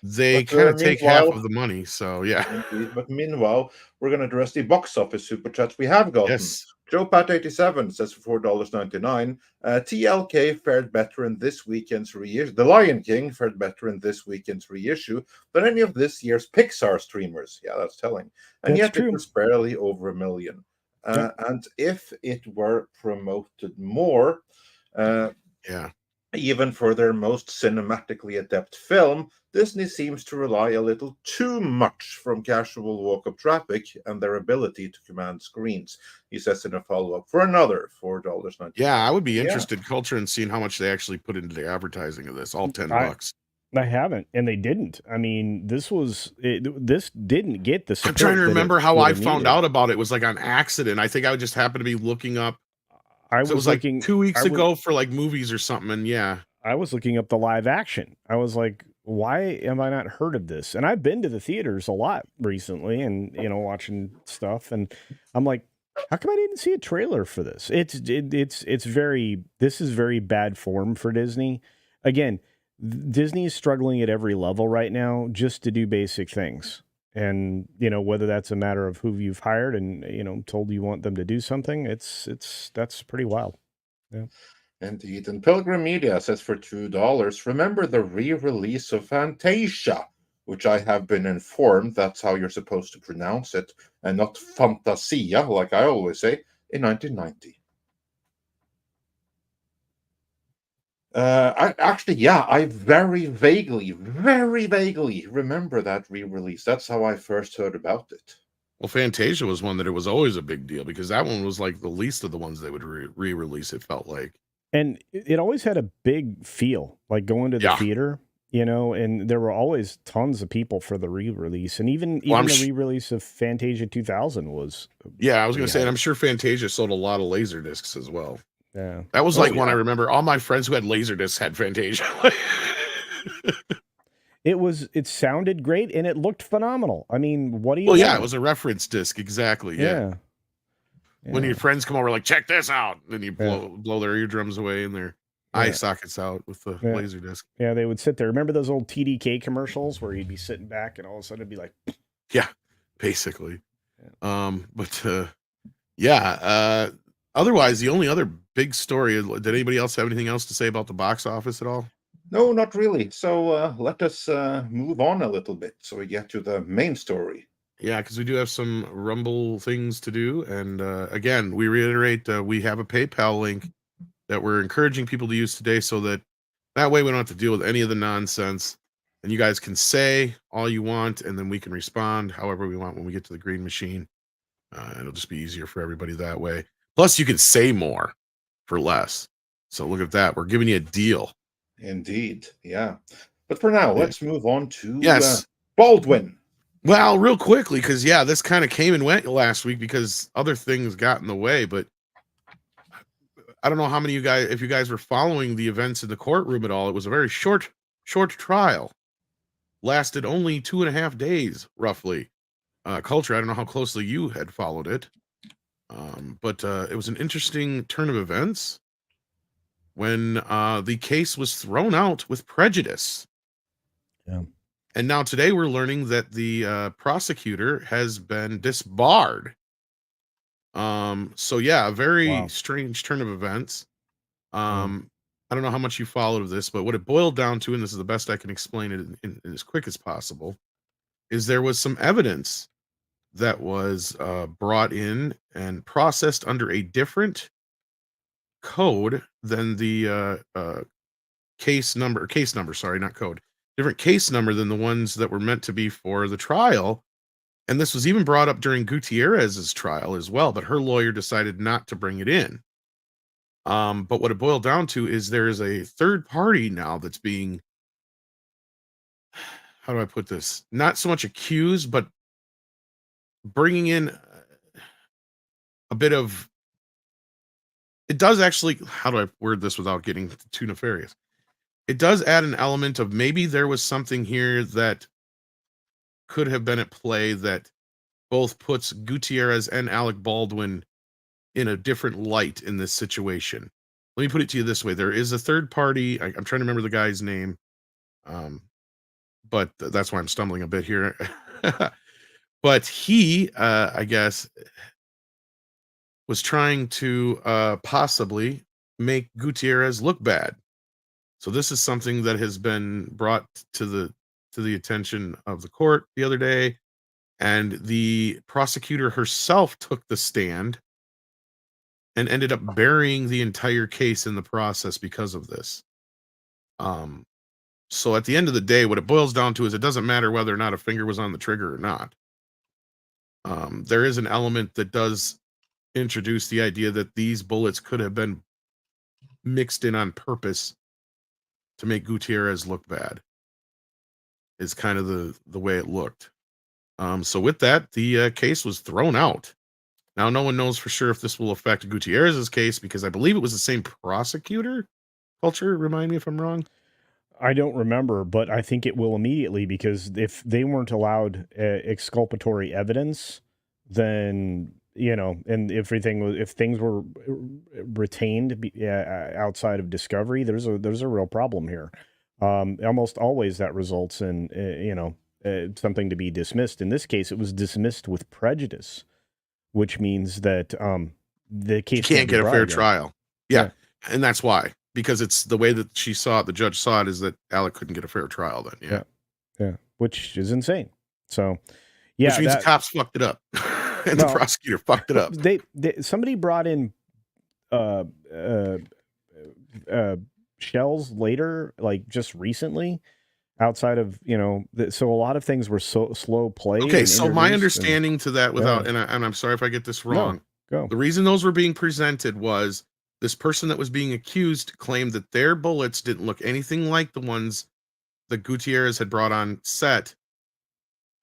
They kind of take half of the money, so yeah. Indeed. But meanwhile, we're going to address the box office super chats we have gotten. Yes. Joe Pat 87 says for $4.99. TLK fared better in this weekend's reissue. The Lion King fared better in this weekend's reissue than any of this year's Pixar streamers. Yeah, that's telling. And That's yet true. it was barely over 1 million. And if it were promoted more, even for their most cinematically adept film, Disney seems to rely a little too much from casual walk-up traffic and their ability to command screens. He says in a follow-up for another $4.99. Yeah, I would be interested, Culture, in seeing how much they actually put into the advertising of this. All $10. I haven't, and they didn't. I mean, this didn't get the support. I'm trying to remember how I found out about it. It was like on accident. I think I just happened to be looking up. It was like 2 weeks ago for like movies or something, and I was looking up the live action. I was like, why have I not heard of this? And I've been to the theaters a lot recently, and watching stuff, and I'm like, how come I didn't see a trailer for this? This is very bad form for Disney. Again, Disney is struggling at every level right now just to do basic things. And, whether that's a matter of who you've hired and, told you want them to do something, that's pretty wild. Yeah. Indeed. And Pilgrim Media says for $2, remember the re-release of Fantasia, which I have been informed that's how you're supposed to pronounce it, and not Fantasia, like I always say, in 1990. I very vaguely remember that re-release. That's how I first heard about it. Well, Fantasia was one that it was always a big deal because that one was like the least of the ones they would re-release, it felt like. And it always had a big feel, like going to the theater, and there were always tons of people for the re-release. And even the re-release of Fantasia 2000 was... Yeah, I was going to say, and I'm sure Fantasia sold a lot of laser discs as well. Yeah. That was one I remember. All my friends who had laser discs had Fantasia. It sounded great and it looked phenomenal. I mean, what do you Well, yeah, it was a reference disc, exactly. Yeah. When your friends come over, like, check this out, and you blow their eardrums away and their eye sockets out with the laser disc. Yeah, they would sit there. Remember those old TDK commercials where you'd be sitting back and all of a sudden it'd be like, yeah, basically. Otherwise, the only other big story, did anybody else have anything else to say about the box office at all? No, not really. So let us move on a little bit so we get to the main story. Yeah, because we do have some Rumble things to do. And again, we reiterate, we have a PayPal link that we're encouraging people to use today so that way we don't have to deal with any of the nonsense And you guys can say all you want, and then we can respond however we want when we get to the green machine. It'll just be easier for everybody that way. Plus, you can say more for less. So look at that. We're giving you a deal. Indeed. Yeah. But for now, let's move on to Yes. Baldwin. Well, real quickly, because this kind of came and went last week because other things got in the way. But I don't know how many of you guys, if you guys were following the events in the courtroom at all. It was a very short trial. Lasted only 2.5 days, roughly. Culture, I don't know how closely you had followed it. But it was an interesting turn of events when the case was thrown out with prejudice. Yeah. And now today we're learning that the prosecutor has been disbarred. So yeah, a very strange turn of events. I don't know how much you followed of this, but what it boiled down to, and this is the best I can explain it in as quick as possible, is there was some evidence that was brought in and processed under a different code than the case number, sorry, not code, different case number than the ones that were meant to be for the trial. And this was even brought up during Gutierrez's trial as well, but her lawyer decided not to bring it in. But what it boiled down to is there is a third party now that's being, how do I put this? Not so much accused, but bringing in a bit of, it does actually, how do I word this without getting too nefarious? It does add an element of maybe there was something here that could have been at play that both puts Gutierrez and Alec Baldwin in a different light in this situation. Let me put it to you this way. There is a third party. I'm trying to remember the guy's name. But that's why I'm stumbling a bit here. But he, I guess, was trying to possibly make Gutierrez look bad. So this is something that has been brought to the attention of the court the other day, and the prosecutor herself took the stand and ended up burying the entire case in the process because of this. So at the end of the day, what it boils down to is it doesn't matter whether or not a finger was on the trigger or not. There is an element that does introduce the idea that these bullets could have been mixed in on purpose to make Gutierrez look bad. Is kind of the way it looked. So with that, the case was thrown out. Now, no one knows for sure if this will affect Gutierrez's case because I believe it was the same prosecutor. Culture, remind me if I'm wrong. I don't remember, but I think it will immediately because if they weren't allowed exculpatory evidence, then and if things were retained outside of discovery, there's a real problem here. Almost always that results in something to be dismissed. In this case, it was dismissed with prejudice, which means that the case can't get a fair trial. Yeah, and that's why. Because it's the way that she saw it, the judge saw it, is that Alec couldn't get a fair trial then. Yeah. Which is insane. So, yeah. Which means the cops fucked it up. And the prosecutor fucked it up. Somebody brought in shells later, like just recently, outside of, so a lot of things were so slow play. Okay, so my understanding to that and I'm sorry if I get this wrong. No, go. The reason those were being presented was this person that was being accused claimed that their bullets didn't look anything like the ones that Gutierrez had brought on set.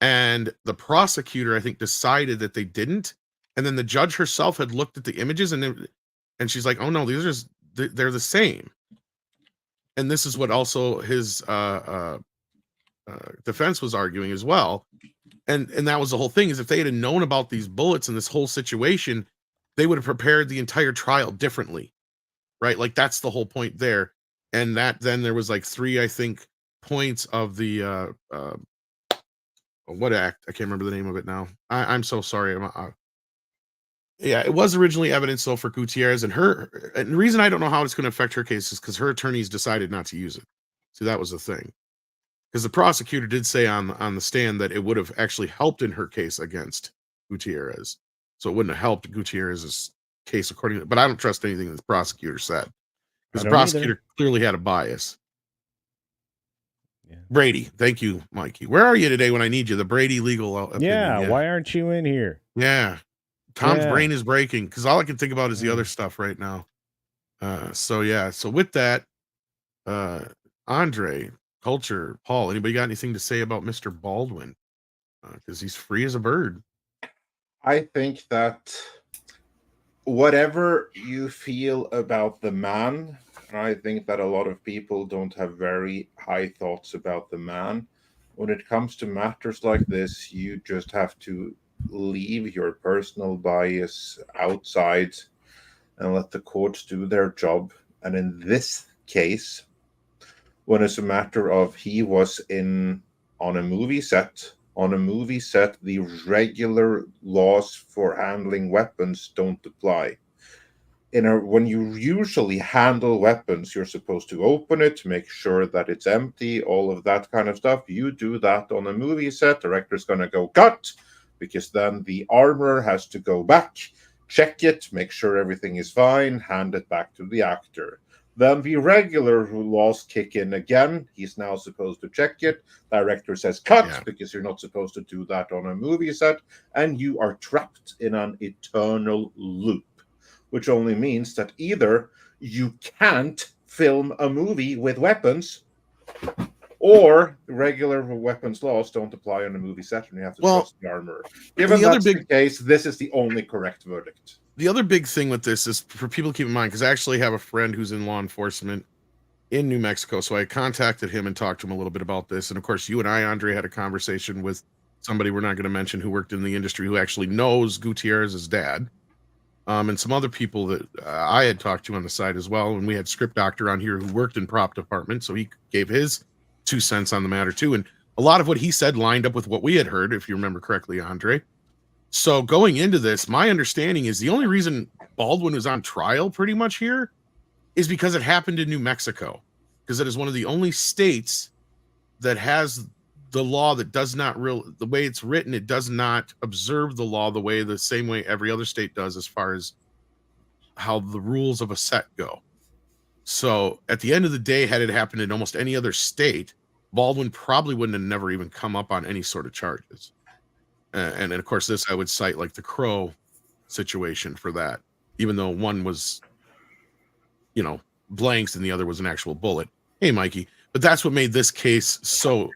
And the prosecutor, I think, decided that they didn't. And then the judge herself had looked at the images and she's like, oh no, they're the same. And this is what also his defense was arguing as well. And that was the whole thing, is if they had known about these bullets and this whole situation, they would have prepared the entire trial differently, right? Like that's the whole point there. And that then there was like 3, I think, points of the what act? I can't remember the name of it now. I'm so sorry. Yeah, it was originally evidence though for Gutierrez and the reason I don't know how it's going to affect her case is because her attorneys decided not to use it. So that was the thing. Because the prosecutor did say on the stand that it would have actually helped in her case against Gutierrez. So it wouldn't have helped Gutierrez's case according to, but I don't trust anything that the prosecutor said. Because the prosecutor clearly had a bias. Brady. Thank you, Mikey. Where are you today when I need you? The Brady legal opinion. Yeah, why aren't you in here? Yeah. Tom's brain is breaking because all I can think about is the other stuff right now. So with that, Andre, Culture, Paul, anybody got anything to say about Mr. Baldwin? Because he's free as a bird. I think that whatever you feel about the man, I think that a lot of people don't have very high thoughts about the man. When it comes to matters like this, you just have to leave your personal bias outside and let the courts do their job. And in this case, when it's a matter of he was on a movie set, the regular laws for handling weapons don't apply. When you usually handle weapons, you're supposed to open it, make sure that it's empty, all of that kind of stuff. You do that on a movie set, director's going to go cut, because then the armorer has to go back, check it, make sure everything is fine, hand it back to the actor. Then the regular laws kick in again. He's now supposed to check it. Director says cut, because you're not supposed to do that on a movie set. And you are trapped in an eternal loop, which only means that either you can't film a movie with weapons, or the regular weapons laws don't apply on a movie set, and you have to trust the armor. Given that's the case, this is the only correct verdict. The other big thing with this is for people to keep in mind, because I actually have a friend who's in law enforcement in New Mexico. So I contacted him and talked to him a little bit about this. And of course, you and I, Andre, had a conversation with somebody we're not going to mention who worked in the industry who actually knows Gutierrez's dad. And some other people that I had talked to on the side as well. And we had Script Doctor on here who worked in prop department. So he gave his 2 cents on the matter too. And a lot of what he said lined up with what we had heard, if you remember correctly, Andre. So going into this, my understanding is the only reason Baldwin was on trial pretty much here is because it happened in New Mexico, because it is one of the only states that has the law that does not the way it's written, it does not observe the law the same way every other state does as far as how the rules of a set go. So at the end of the day, had it happened in almost any other state, Baldwin probably wouldn't have never even come up on any sort of charges. And of course, this I would cite like the Crow situation for that, even though one was, blanks and the other was an actual bullet. Hey, Mikey. But that's what made this case so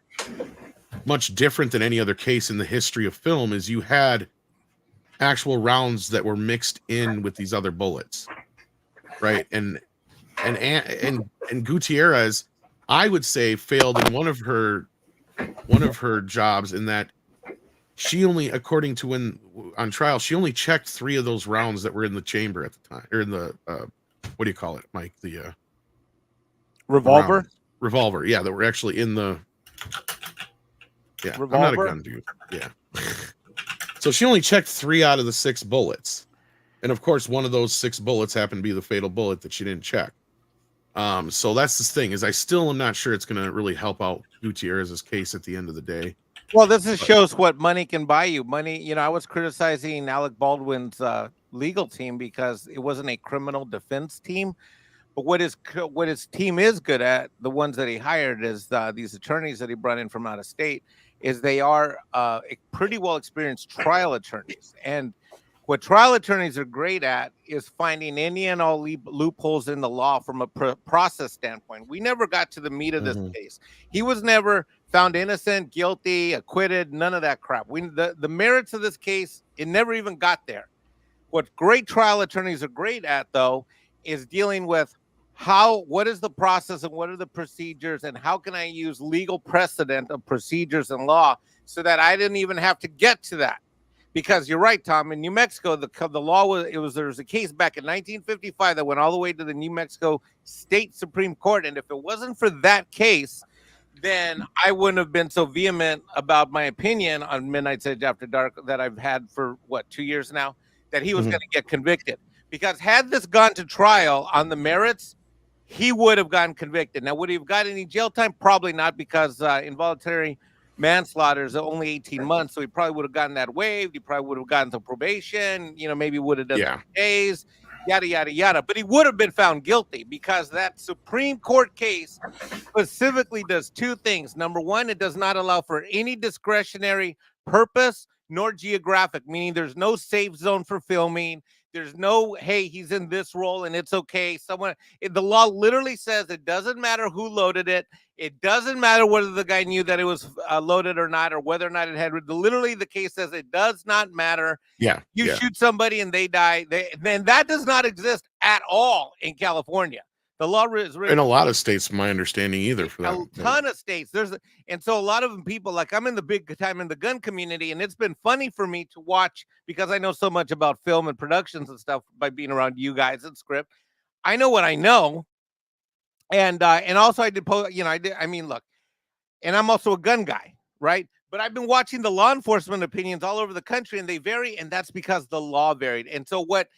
much different than any other case in the history of film, is you had actual rounds that were mixed in with these other bullets, right? And Gutierrez, I would say, failed in one of her jobs in that she only, according to when on trial, she only checked 3 of those rounds that were in the chamber at the time, or in the what do you call it, Mike? The revolver. Revolver, yeah, that were actually in the revolver? I'm not a gun dude. Yeah. So she only checked 3 out of the 6 bullets, and of course, one of those 6 bullets happened to be the fatal bullet that she didn't check. So that's the thing, is I still am not sure it's going to really help out Gutierrez's case at the end of the day. Well, this shows what money can buy you. Money, I was criticizing Alec Baldwin's legal team because it wasn't a criminal defense team. But what his team is good at, the ones that he hired, is these attorneys that he brought in from out of state, is they are pretty well experienced trial attorneys. And what trial attorneys are great at is finding any and all loopholes in the law from a process standpoint. We never got to the meat of this case. He was never found innocent, guilty, acquitted, none of that crap. The merits of this case, it never even got there. What great trial attorneys are great at, though, is dealing with what is the process and what are the procedures, and how can I use legal precedent of procedures and law so that I didn't even have to get to that. Because you're right, Tom, in New Mexico, the law there was a case back in 1955 that went all the way to the New Mexico State Supreme Court. And if it wasn't for that case, then I wouldn't have been so vehement about my opinion on Midnight's Edge After Dark that I've had for 2 years now, that he was going to get convicted. Because had this gone to trial on the merits, he would have gotten convicted. Now, would he have got any jail time? Probably not, because involuntary manslaughter is only 18 months, so he probably would have gotten that waived. He probably would have gotten some probation, maybe would have done 3 days. yada, yada, yada. But he would have been found guilty because that Supreme Court case specifically does two things. Number one, it does not allow for any discretionary purpose nor geographic, meaning there's no safe zone for filming. There's no, hey, he's in this role and it's okay. The law literally says it doesn't matter who loaded it. It doesn't matter whether the guy knew that it was loaded or not, or whether or not it had. Literally, the case says it does not matter. Yeah. You shoot somebody and they die. Then that does not exist at all in California. The law is written in a lot of states, my understanding either for that. A ton of states. And so a lot of people, like I'm in the big time in the gun community, and it's been funny for me to watch because I know so much about film and productions and stuff by being around you guys and script. I know what I know, and also I did, I mean, look, and I'm also a gun guy, right? But I've been watching the law enforcement opinions all over the country, and they vary, and that's because the law varied. And so what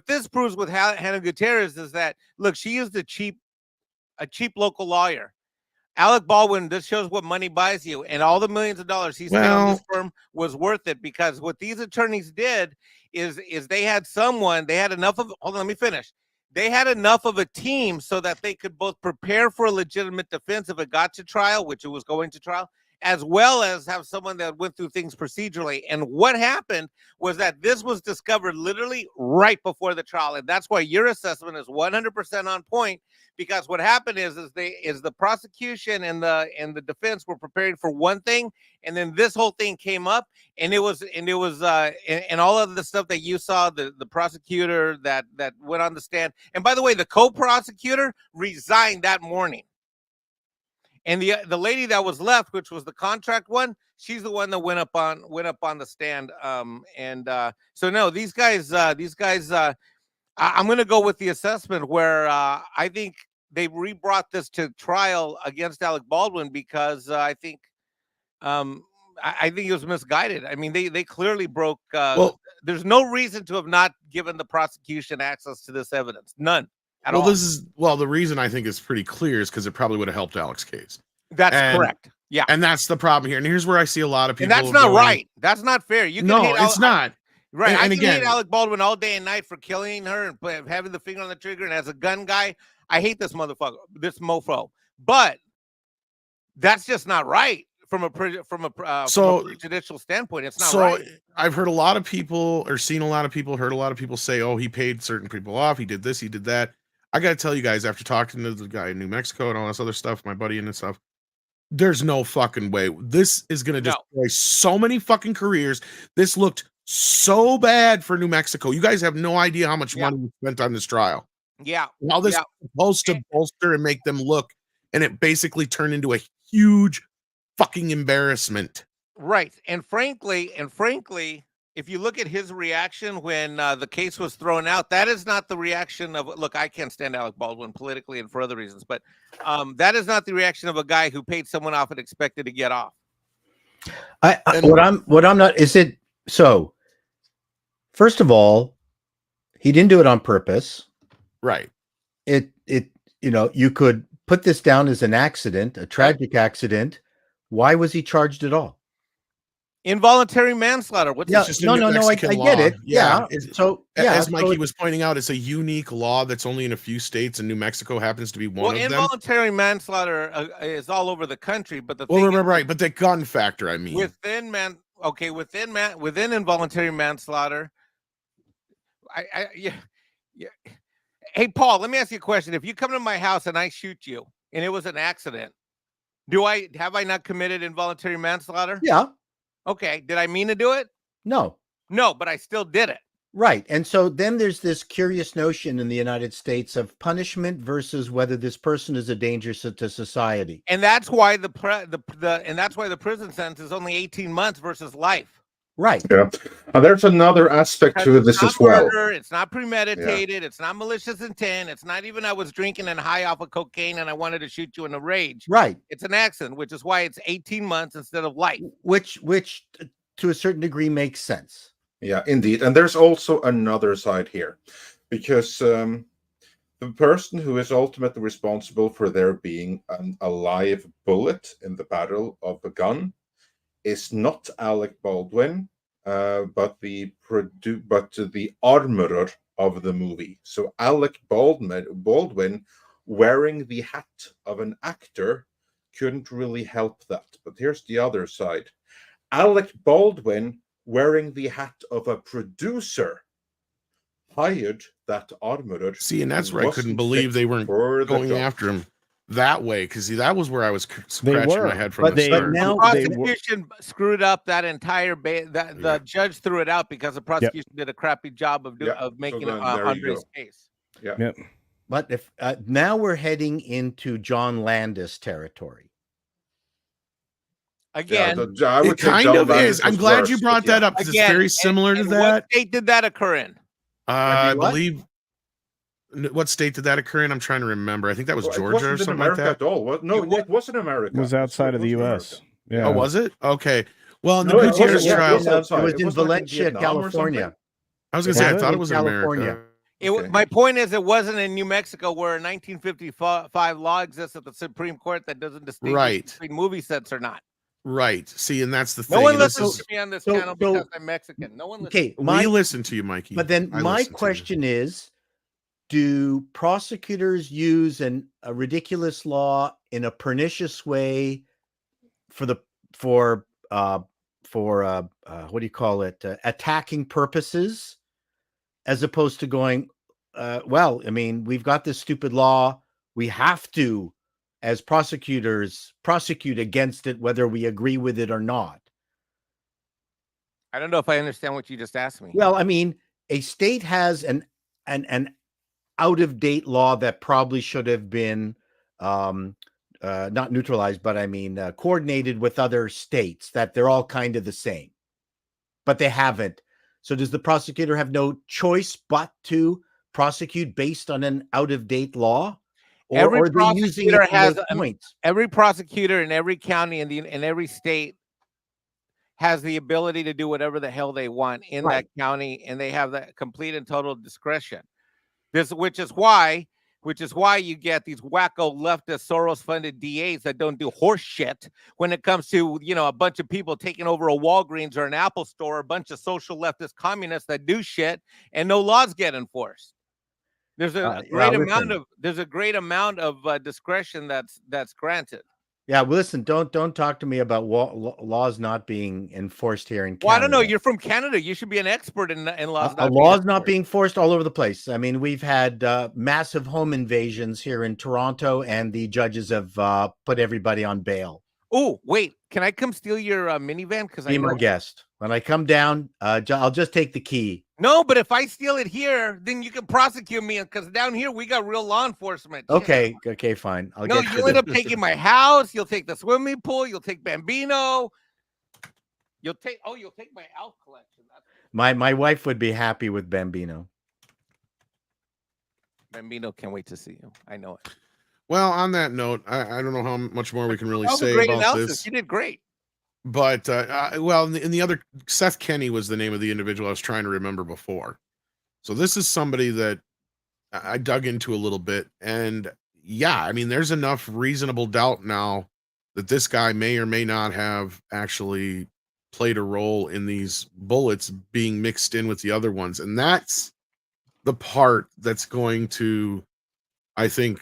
this proves with Hannah Gutierrez is that, look, she used a cheap local lawyer. Alec Baldwin, this shows what money buys you, and all the millions of dollars he spent on this firm was worth it, because what these attorneys did is they had enough of, hold on, let me finish. They had enough of a team so that they could both prepare for a legitimate defense if it got to trial, which it was going to trial, as well as have someone that went through things procedurally. And what happened was that this was discovered literally right before the trial. And that's why your assessment is 100% on point, because what happened is the prosecution and the defense were preparing for one thing, and then this whole thing came up, and it was all of the stuff that you saw, the prosecutor that went on the stand. And by the way, the co-prosecutor resigned that morning. And the lady that was left, which was the contract one, she's the one that went up on the stand. So no, these guys. I'm going to go with the assessment where I think they re-brought this to trial against Alec Baldwin because I think he was misguided. I mean, they clearly broke. There's no reason to have not given the prosecution access to this evidence. None. The reason I think is pretty clear is because it probably would have helped Alec's case. That's correct. Yeah. And that's the problem here. And here's where I see a lot of people. And that's not right. That's not fair. It's not. Right. I can hate Alec Baldwin all day and night for killing her and having the finger on the trigger. And as a gun guy, I hate this motherfucker, this mofo. But that's just not right from a prejudicial standpoint. It's not right. I've heard a lot of people, or seen a lot of people, heard a lot of people say, "Oh, he paid certain people off. He did this. He did that." I got to tell you guys, after talking to the guy in New Mexico and all this other stuff, my buddy and stuff, there's no fucking way. This is going to destroy so many fucking careers. This looked so bad for New Mexico. You guys have no idea how much money we spent on this trial. Yeah. How this is supposed to bolster and make them look, and it basically turned into a huge fucking embarrassment. Right. And frankly, if you look at his reaction when the case was thrown out, that is not the reaction of, look, I can't stand Alec Baldwin politically and for other reasons, but that is not the reaction of a guy who paid someone off and expected to get off. So first of all, he didn't do it on purpose. Right. You could put this down as an accident, a tragic accident. Why was he charged at all? Involuntary manslaughter. I get it. Yeah. As Mikey was pointing out, it's a unique law that's only in a few states, and New Mexico happens to be one of them. Involuntary manslaughter is all over the country, but but the gun factor, I mean, within involuntary manslaughter, Hey, Paul, let me ask you a question. If you come to my house and I shoot you, and it was an accident, have I not committed involuntary manslaughter? Yeah. Okay. Did I mean to do it? No, but I still did it. Right. And so then there's this curious notion in the United States of punishment versus whether this person is a danger to society. And that's why the prison sentence is only 18 months versus life. Right. Yeah. There's another aspect to this as well. Murder, it's not premeditated. Yeah. It's not malicious intent. It's not even I was drinking and high off of cocaine and I wanted to shoot you in a rage. Right. It's an accident, which is why it's 18 months instead of life. Which to a certain degree makes sense. Yeah, indeed. And there's also another side here, because the person who is ultimately responsible for there being a live bullet in the barrel of a gun is not Alec Baldwin, but the armorer of the movie. So Alec Baldwin wearing the hat of an actor couldn't really help that. But here's the other side. Alec Baldwin wearing the hat of a producer hired that armorer. See, and that's where I couldn't believe they weren't going after him that way, because that was where I was scratching my head from the start. Now the prosecution screwed up that entire the judge threw it out because the prosecution did a crappy job of making Andre's case. Yeah. But if now we're heading into John Landis territory. Again, it kind of is. I'm glad you brought that up, because it's very similar to that. What state did that occur in? I believe. What state did that occur in? I'm trying to remember. I think that was Georgia or something like that. At all. No, it wasn't America. It was outside of the U.S. Yeah. Oh, was it? Okay. Well, in the Gutierrez trial, it was in Valencia, California. I was going to say, I thought it was in America. My point is, it wasn't in New Mexico, where a 1955 law exists at the Supreme Court that doesn't distinguish between movie sets or not. Right. See, and that's the thing. No one listens to me on this channel because I'm Mexican. No one listens. Okay, we listen to you, Mikey. But then my question is, do prosecutors use a ridiculous law in a pernicious way for what do you call it, attacking purposes, as opposed to going, well, I mean, we've got this stupid law, we have to, as prosecutors, prosecute against it whether we agree with it or not? I don't know if I understand what you just asked me. Well, I mean, a state has an out-of-date law that probably should have been not neutralized, but I mean coordinated with other states, that they're all kind of the same, but they haven't. So does the prosecutor have no choice but to prosecute based on an out-of-date law? Every prosecutor has points. Every prosecutor in every county in every state has the ability to do whatever the hell they want in that county, and they have that complete and total discretion. Which is why you get these wacko leftist Soros-funded DAs that don't do horse shit when it comes to, a bunch of people taking over a Walgreens or an Apple store, a bunch of social leftist communists that do shit, and no laws get enforced. There's a great amount of discretion that's granted. Yeah, well, listen, don't talk to me about laws not being enforced here in Canada. Well, I don't know. You're from Canada. You should be an expert in laws. Laws not being enforced all over the place. I mean, we've had massive home invasions here in Toronto, and the judges have put everybody on bail. Oh, wait. Can I come steal your minivan? Be my guest. When I come down, I'll just take the key. No, but if I steal it here, then you can prosecute me, because down here we got real law enforcement. Okay, fine. You'll end up taking my house. You'll take the swimming pool. You'll take Bambino. You'll take my elf collection. My wife would be happy with Bambino. Bambino can't wait to see you. I know it. Well, on that note, I don't know how much more we can really say about this. You did great. But, in the other, Seth Kenney was the name of the individual I was trying to remember before. So this is somebody that I dug into a little bit. And yeah, I mean, there's enough reasonable doubt now that this guy may or may not have actually played a role in these bullets being mixed in with the other ones. And that's the part that's going to, I think,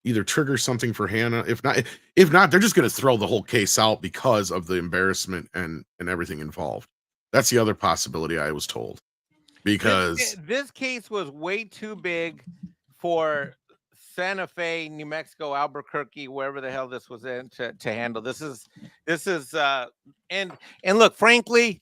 either trigger something for Hannah. If not, they're just going to throw the whole case out because of the embarrassment and everything involved. That's the other possibility, I was told, because this case was way too big for Santa Fe, New Mexico, Albuquerque, wherever the hell this was in to handle. This is and look, frankly,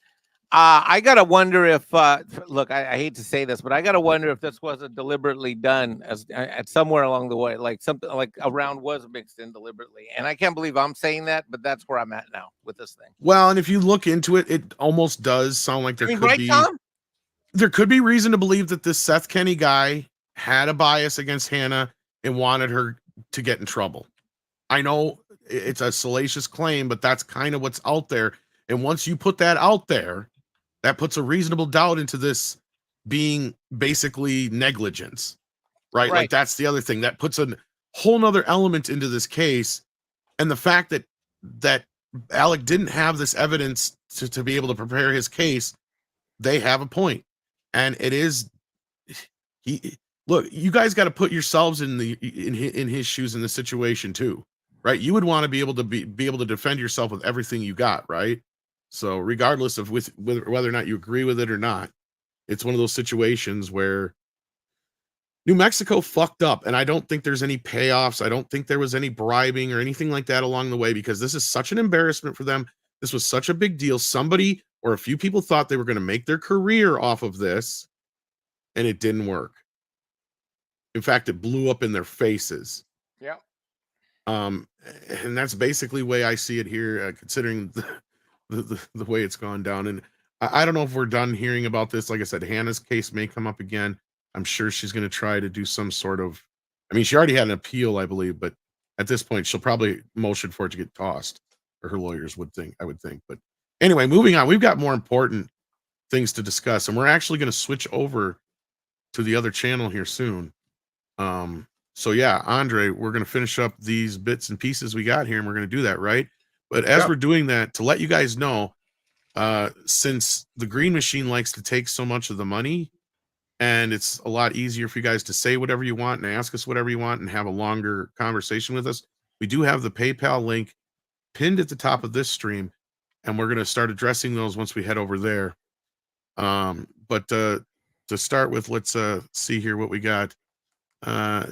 I gotta wonder if look, I hate to say this, but I gotta wonder if this wasn't deliberately done at somewhere along the way, like something like a round was mixed in deliberately. And I can't believe I'm saying that, but that's where I'm at now with this thing. Well, and if you look into it, it almost does sound like there could be reason to believe that this Seth Kenney guy had a bias against Hannah and wanted her to get in trouble. I know it's a salacious claim, but that's kind of what's out there. And once you put that out there, that puts a reasonable doubt into this being basically negligence, right? Like that's the other thing that puts a whole nother element into this case. And the fact that Alec didn't have this evidence to be able to prepare his case, they have a point. And it is, Look, you guys got to put yourselves in his shoes in the situation too, right? You would want to be able to defend yourself with everything you got, right? So regardless of whether or not you agree with it or not, it's one of those situations where New Mexico fucked up, and I don't think there's any payoffs. I don't think there was any bribing or anything like that along the way, because this is such an embarrassment for them. This was such a big deal. Somebody or a few people thought they were going to make their career off of this, and it didn't work. In fact, it blew up in their faces. Yeah. And that's basically the way I see it here, considering the way it's gone down. And I don't know if we're done hearing about this. Like I said, Hannah's case may come up again. I'm sure she's going to try to do some sort of, I mean, she already had an appeal, I believe, but at this point, she'll probably motion for it to get tossed, or her lawyers would think, I would think. But anyway, moving on, we've got more important things to discuss, and we're actually going to switch over to the other channel here soon. So yeah, Andre, we're going to finish up these bits and pieces we got here, and we're going to do that, right? But as we're doing that, to let you guys know, since the Green Machine likes to take so much of the money, and it's a lot easier for you guys to say whatever you want and ask us whatever you want and have a longer conversation with us, we do have the PayPal link pinned at the top of this stream, and we're going to start addressing those once we head over there. But to start with, let's see here what we got.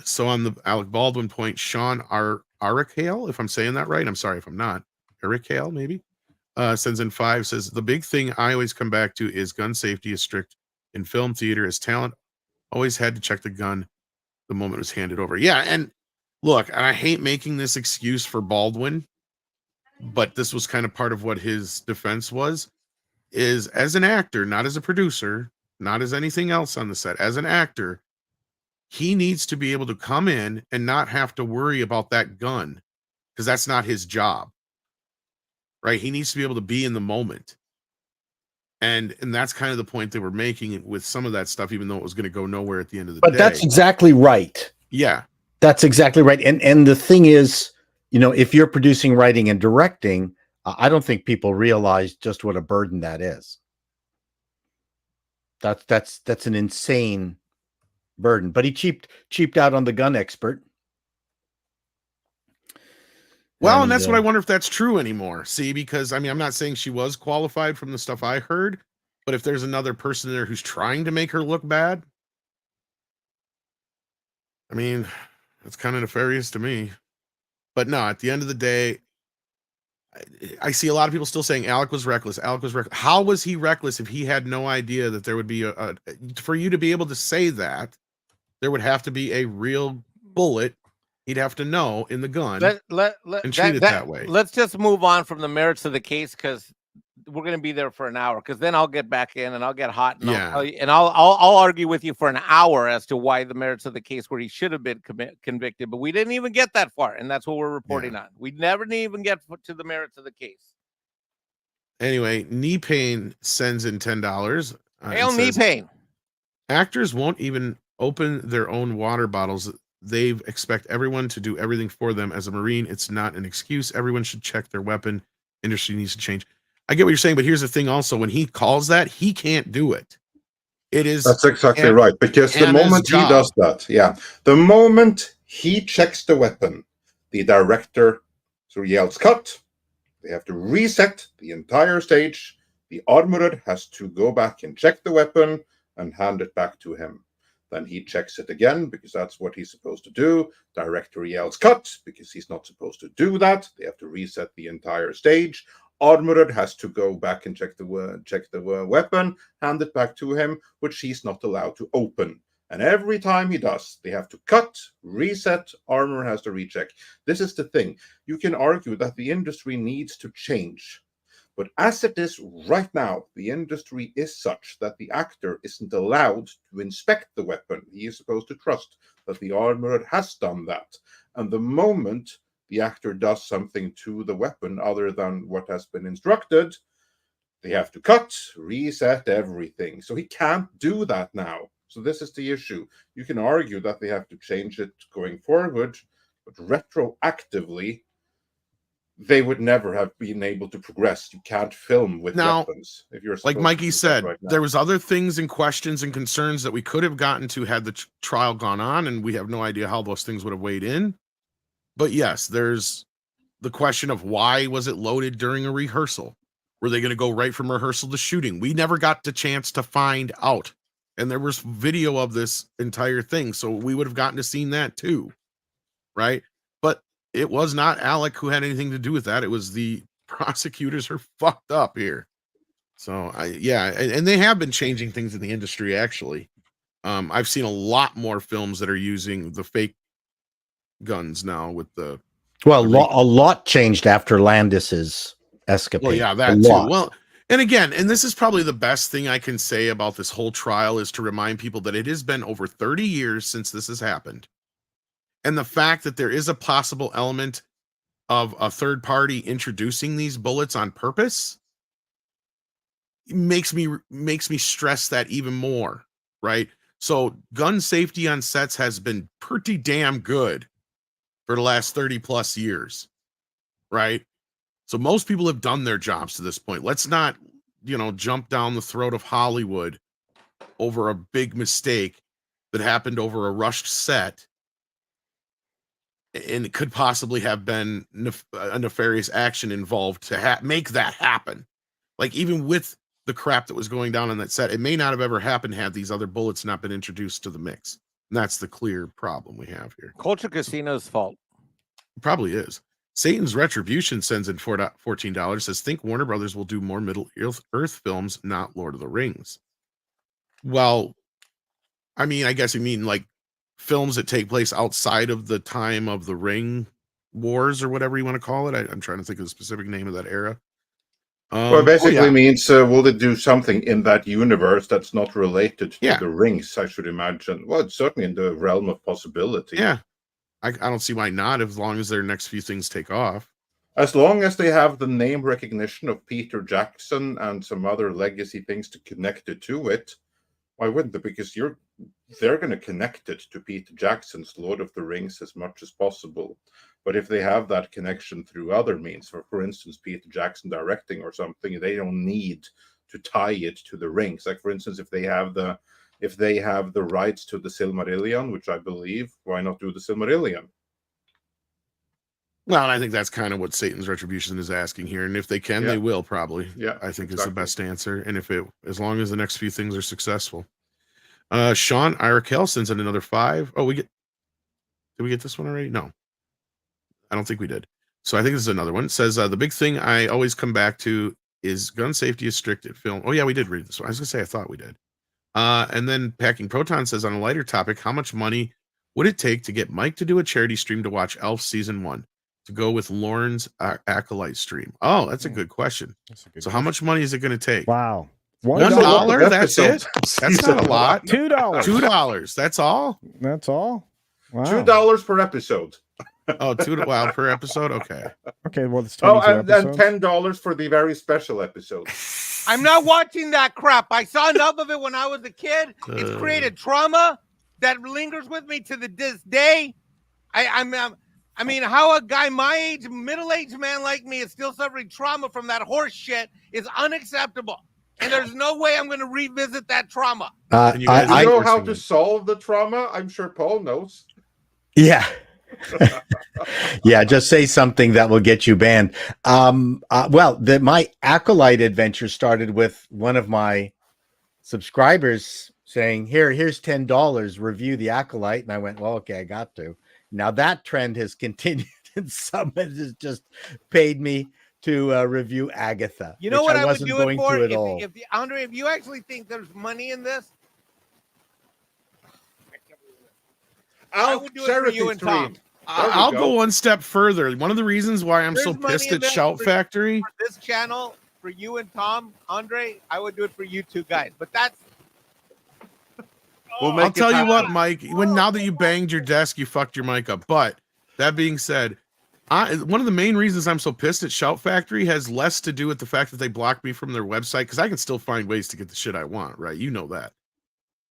So on the Alec Baldwin point, Sean Aricale, if I'm saying that right, I'm sorry if I'm not. Aricale, maybe, sends in 5, says, the big thing I always come back to is gun safety is strict in film theater, as talent always had to check the gun the moment it was handed over. Yeah, and look, I hate making this excuse for Baldwin, but this was kind of part of what his defense was, is as an actor, not as a producer, not as anything else on the set, as an actor, he needs to be able to come in and not have to worry about that gun, because that's not his job, right? He needs to be able to be in the moment. And that's kind of the point they were making with some of that stuff, even though it was going to go nowhere at the end of the day. But that's exactly right. Yeah. That's exactly right. And the thing is, you know, if you're producing, writing, and directing, I don't think people realize just what a burden that is. That's an insane burden. But he cheaped out on the gun expert. Well, and that's what I wonder if that's true anymore. See, because I mean, I'm not saying she was qualified from the stuff I heard, but if there's another person there who's trying to make her look bad, I mean, that's kind of nefarious to me. But no, at the end of the day, I see a lot of people still saying Alec was reckless. Alec was reckless. How was he reckless if he had no idea that there would be for you to be able to say that, there would have to be a real bullet he'd have to know in the gun and treat it that way. Let's just move on from the merits of the case, because we're going to be there for an hour, because then I'll get back in and I'll get hot and I'll argue with you for an hour as to why the merits of the case where he should have been convicted, but we didn't even get that far, and that's what we're reporting on. We never even get to the merits of the case. Anyway, Knee Pain sends in $10. Hail Knee Pain. Actors won't even open their own water bottles. They expect everyone to do everything for them. As a Marine, it's not an excuse. Everyone should check their weapon. Industry needs to change. I get what you're saying, but here's the thing also. When he calls that, he can't do it. That's exactly right. Because the moment he does that, the moment he checks the weapon, the director yells cut. They have to reset the entire stage. The armored has to go back and check the weapon and hand it back to him. Then he checks it again, because that's what he's supposed to do. Director yells cut, because he's not supposed to do that. They have to reset the entire stage. Armored has to go back and check the weapon, hand it back to him, which he's not allowed to open. And every time he does, they have to cut, reset, armor has to recheck. This is the thing. You can argue that the industry needs to change. But as it is right now, the industry is such that the actor isn't allowed to inspect the weapon. He is supposed to trust that the armorer has done that. And the moment the actor does something to the weapon other than what has been instructed, they have to cut, reset everything. So he can't do that now. So this is the issue. You can argue that they have to change it going forward, but retroactively, they would never have been able to progress. You can't film with Now, weapons if you're like supposed Mikey to do that said, right now. there was other things and questions and concerns that we could have gotten to had the trial gone on, and we have no idea how those things would have weighed in. But yes, there's the question of why was it loaded during a rehearsal? Were they going to go right from rehearsal to shooting? We never got the chance to find out. And there was video of this entire thing, so we would have gotten to see that too, right? But it was not Alec who had anything to do with that. It was the prosecutors are fucked up here. So and they have been changing things in the industry actually. I've seen a lot more films that are using the fake guns now with the Well, a lot changed after Landis's escapade. Well, yeah, that too. Well, and again, and this is probably the best thing I can say about this whole trial is to remind people that it has been over 30 years since this has happened. And the fact that there is a possible element of a third party introducing these bullets on purpose makes me stress that even more, right? So gun safety on sets has been pretty damn good for the last 30 plus years, right? So most people have done their jobs to this point. Let's not, jump down the throat of Hollywood over a big mistake that happened over a rushed set. And it could possibly have been a nefarious action involved to make that happen. Like even with the crap that was going down on that set, it may not have ever happened had these other bullets not been introduced to the mix. And that's the clear problem we have here. Culture Casino's fault. It probably is. Satan's Retribution sends in $14, says, think Warner Brothers will do more Middle Earth films, not Lord of the Rings. Well, I mean, I guess you mean like films that take place outside of the time of the Ring Wars or whatever you want to call it. I'm trying to think of the specific name of that era. Well, basically means will they do something in that universe that's not related to the rings, I should imagine. Well, it's certainly in the realm of possibility. Yeah. I don't see why not, as long as their next few things take off. As long as they have the name recognition of Peter Jackson and some other legacy things to connect it to it, why wouldn't they? Because they're going to connect it to Peter Jackson's Lord of the Rings as much as possible. But if they have that connection through other means, for instance, Peter Jackson directing or something, they don't need to tie it to the rings. Like, for instance, if they have the rights to the Silmarillion, which I believe, why not do the Silmarillion? Well, and I think that's kind of what Satan's Retribution is asking here. And if they can, they will probably. Yeah, I think is the best answer. And as long as the next few things are successful. Sean Irakel sends in another $5. Oh, did we get this one already? No, I don't think we did. So I think this is another one. It says, the big thing I always come back to is gun safety is strict at film. Oh yeah, we did read this one. I was gonna say, I thought we did. And then Packing Proton says, on a lighter topic, how much money would it take to get Mike to do a charity stream to watch Elf season 1 to go with Lauren's Acolyte stream? Oh, that's a good question. So how much money is it going to take? Wow. $1? That's it? That's not a lot. $2. $2. That's all? That's all? Wow. $2 per episode. Oh, $2 per episode? Okay. Okay, well, it's and $10 for the very special episode. I'm not watching that crap. I saw enough of it when I was a kid. It's created trauma that lingers with me to this day. I mean, how a guy my age, middle-aged man like me, is still suffering trauma from that horse shit is unacceptable. And there's no way I'm going to revisit that trauma. I know how to solve the trauma. I'm sure Paul knows. Yeah. Yeah, just say something that will get you banned. My Acolyte adventure started with one of my subscribers saying, here's $10, review the Acolyte. And I went, well, okay, I got to. Now that trend has continued, and someone has just paid me to review Agatha. You know what I would do it for? Andre, if you actually think there's money in this, I would do it for you and Tom. I'll go one step further. One of the reasons why I'm so pissed at Shout Factory. For this channel, for you and Tom, Andre, I would do it for you two guys. But that's... I'll tell you what, Mike, now that you banged your desk, you fucked your mic up. But that being said, one of the main reasons I'm so pissed at Shout Factory has less to do with the fact that they blocked me from their website, because I can still find ways to get the shit I want, right? You know that.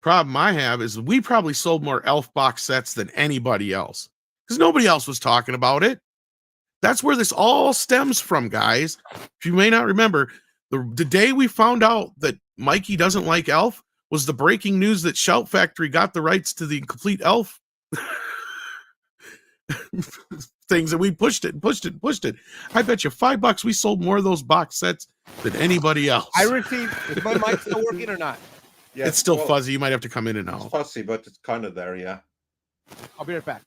Problem I have is we probably sold more Elf box sets than anybody else, because nobody else was talking about it. That's where this all stems from, guys. If you may not remember, the day we found out that Mikey doesn't like Elf was the breaking news that Shout Factory got the rights to the complete Elf things, and we pushed it. I bet you $5 we sold more of those box sets than anybody else. I received. Is my mic still working or not? Yeah, it's still fuzzy. You might have to come in and out. It's fuzzy, but it's kind of there, yeah. I'll be right back.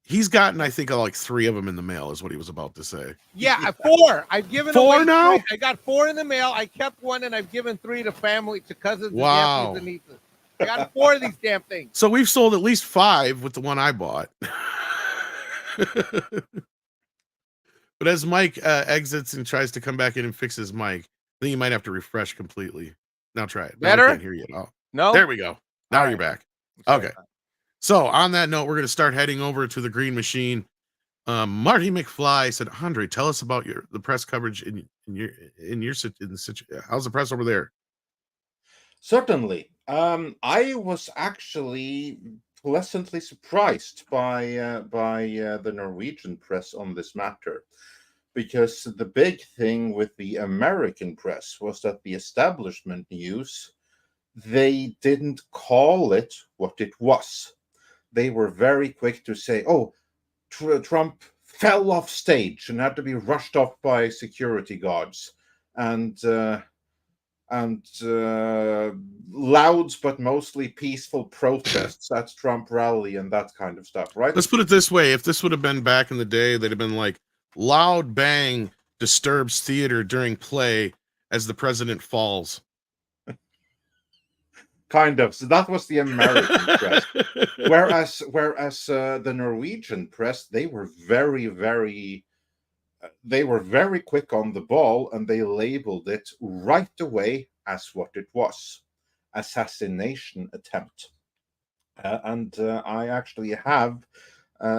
He's gotten, I think, like 3 of them in the mail, is what he was about to say. Yeah, 4. I've given 4 away now? 3. I got 4 in the mail. I kept 1, and I've given 3 to family, to cousins, Wow. and nephews, and nieces. I got 4 of these damn things. So we've sold at least 5 with the one I bought. But as Mike exits and tries to come back in and fix his mic, then you might have to refresh completely. Now try it. Better? I can't hear you at all. No? There we go. Now All you're right. back. Okay. So on that note, we're going to start heading over to the Green Machine. Marty McFly said, Andre, tell us about the press coverage in the situation. How's the press over there? Certainly. I was actually pleasantly surprised by the Norwegian press on this matter, because the big thing with the American press was that the establishment news, they didn't call it what it was. They were very quick to say, oh, Trump fell off stage and had to be rushed off by security guards, and loud but mostly peaceful protests at Trump rally and that kind of stuff, right? Let's put it this way. If this would have been back in the day, they'd have been like, loud bang disturbs theater during play as the president falls. Kind of. So that was the American press. Whereas the Norwegian press, they were very quick on the ball, and they labeled it right away as what it was: assassination attempt. And I actually have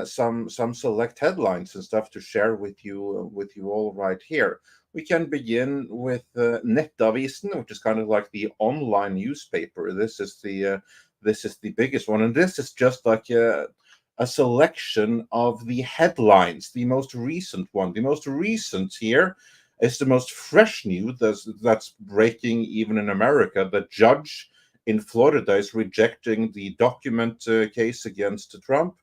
some select headlines and stuff to share with you all right here. We can begin with Nettavisen, which is kind of like the online newspaper. This is the biggest one, and this is just like a selection of the headlines, the most recent one. The most recent here is the most fresh news that's breaking even in America. The judge in Florida is rejecting the document case against Trump.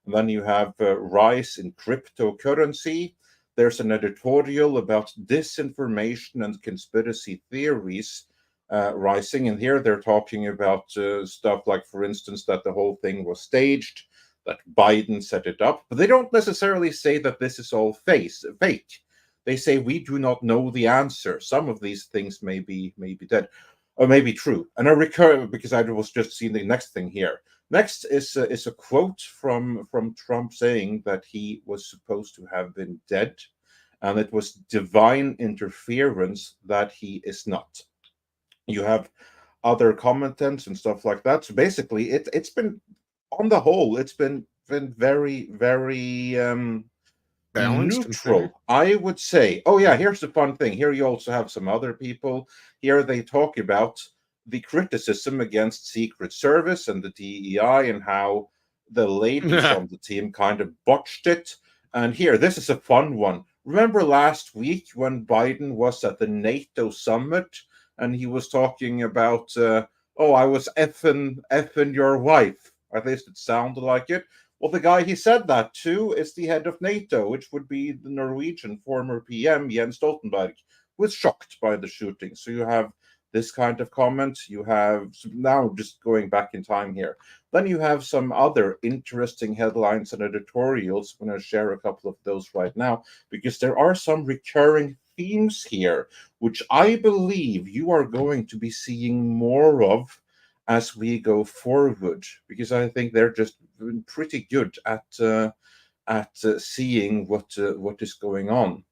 And then you have rise in cryptocurrency. There's an editorial about disinformation and conspiracy theories rising. And here they're talking about stuff like, for instance, that the whole thing was staged, that Biden set it up. But they don't necessarily say that this is all fake. They say we do not know the answer. Some of these things may be dead, or may be true. And I recur, because I was just seeing the next thing here. Next is a quote from Trump saying that he was supposed to have been dead, and it was divine interference that he is not. You have other commentants and stuff like that. So basically, it's been, on the whole, it's been very Balanced, neutral, I would say. Oh yeah, here's the fun thing. Here you also have some other people. Here they talk about the criticism against Secret Service and the DEI and how the ladies on the team kind of botched it. And here, this is a fun one. Remember last week when Biden was at the NATO summit and he was talking about, oh, I was effing your wife. At least it sounded like it. Well, the guy he said that to is the head of NATO, which would be the Norwegian former PM, Jens Stoltenberg, who was shocked by the shooting. So you have this kind of comment. You have, now just going back in time here, then you have some other interesting headlines and editorials. I'm going to share a couple of those right now, because there are some recurring themes here, which I believe you are going to be seeing more of as we go forward, because I think they're just pretty good at seeing what is going on.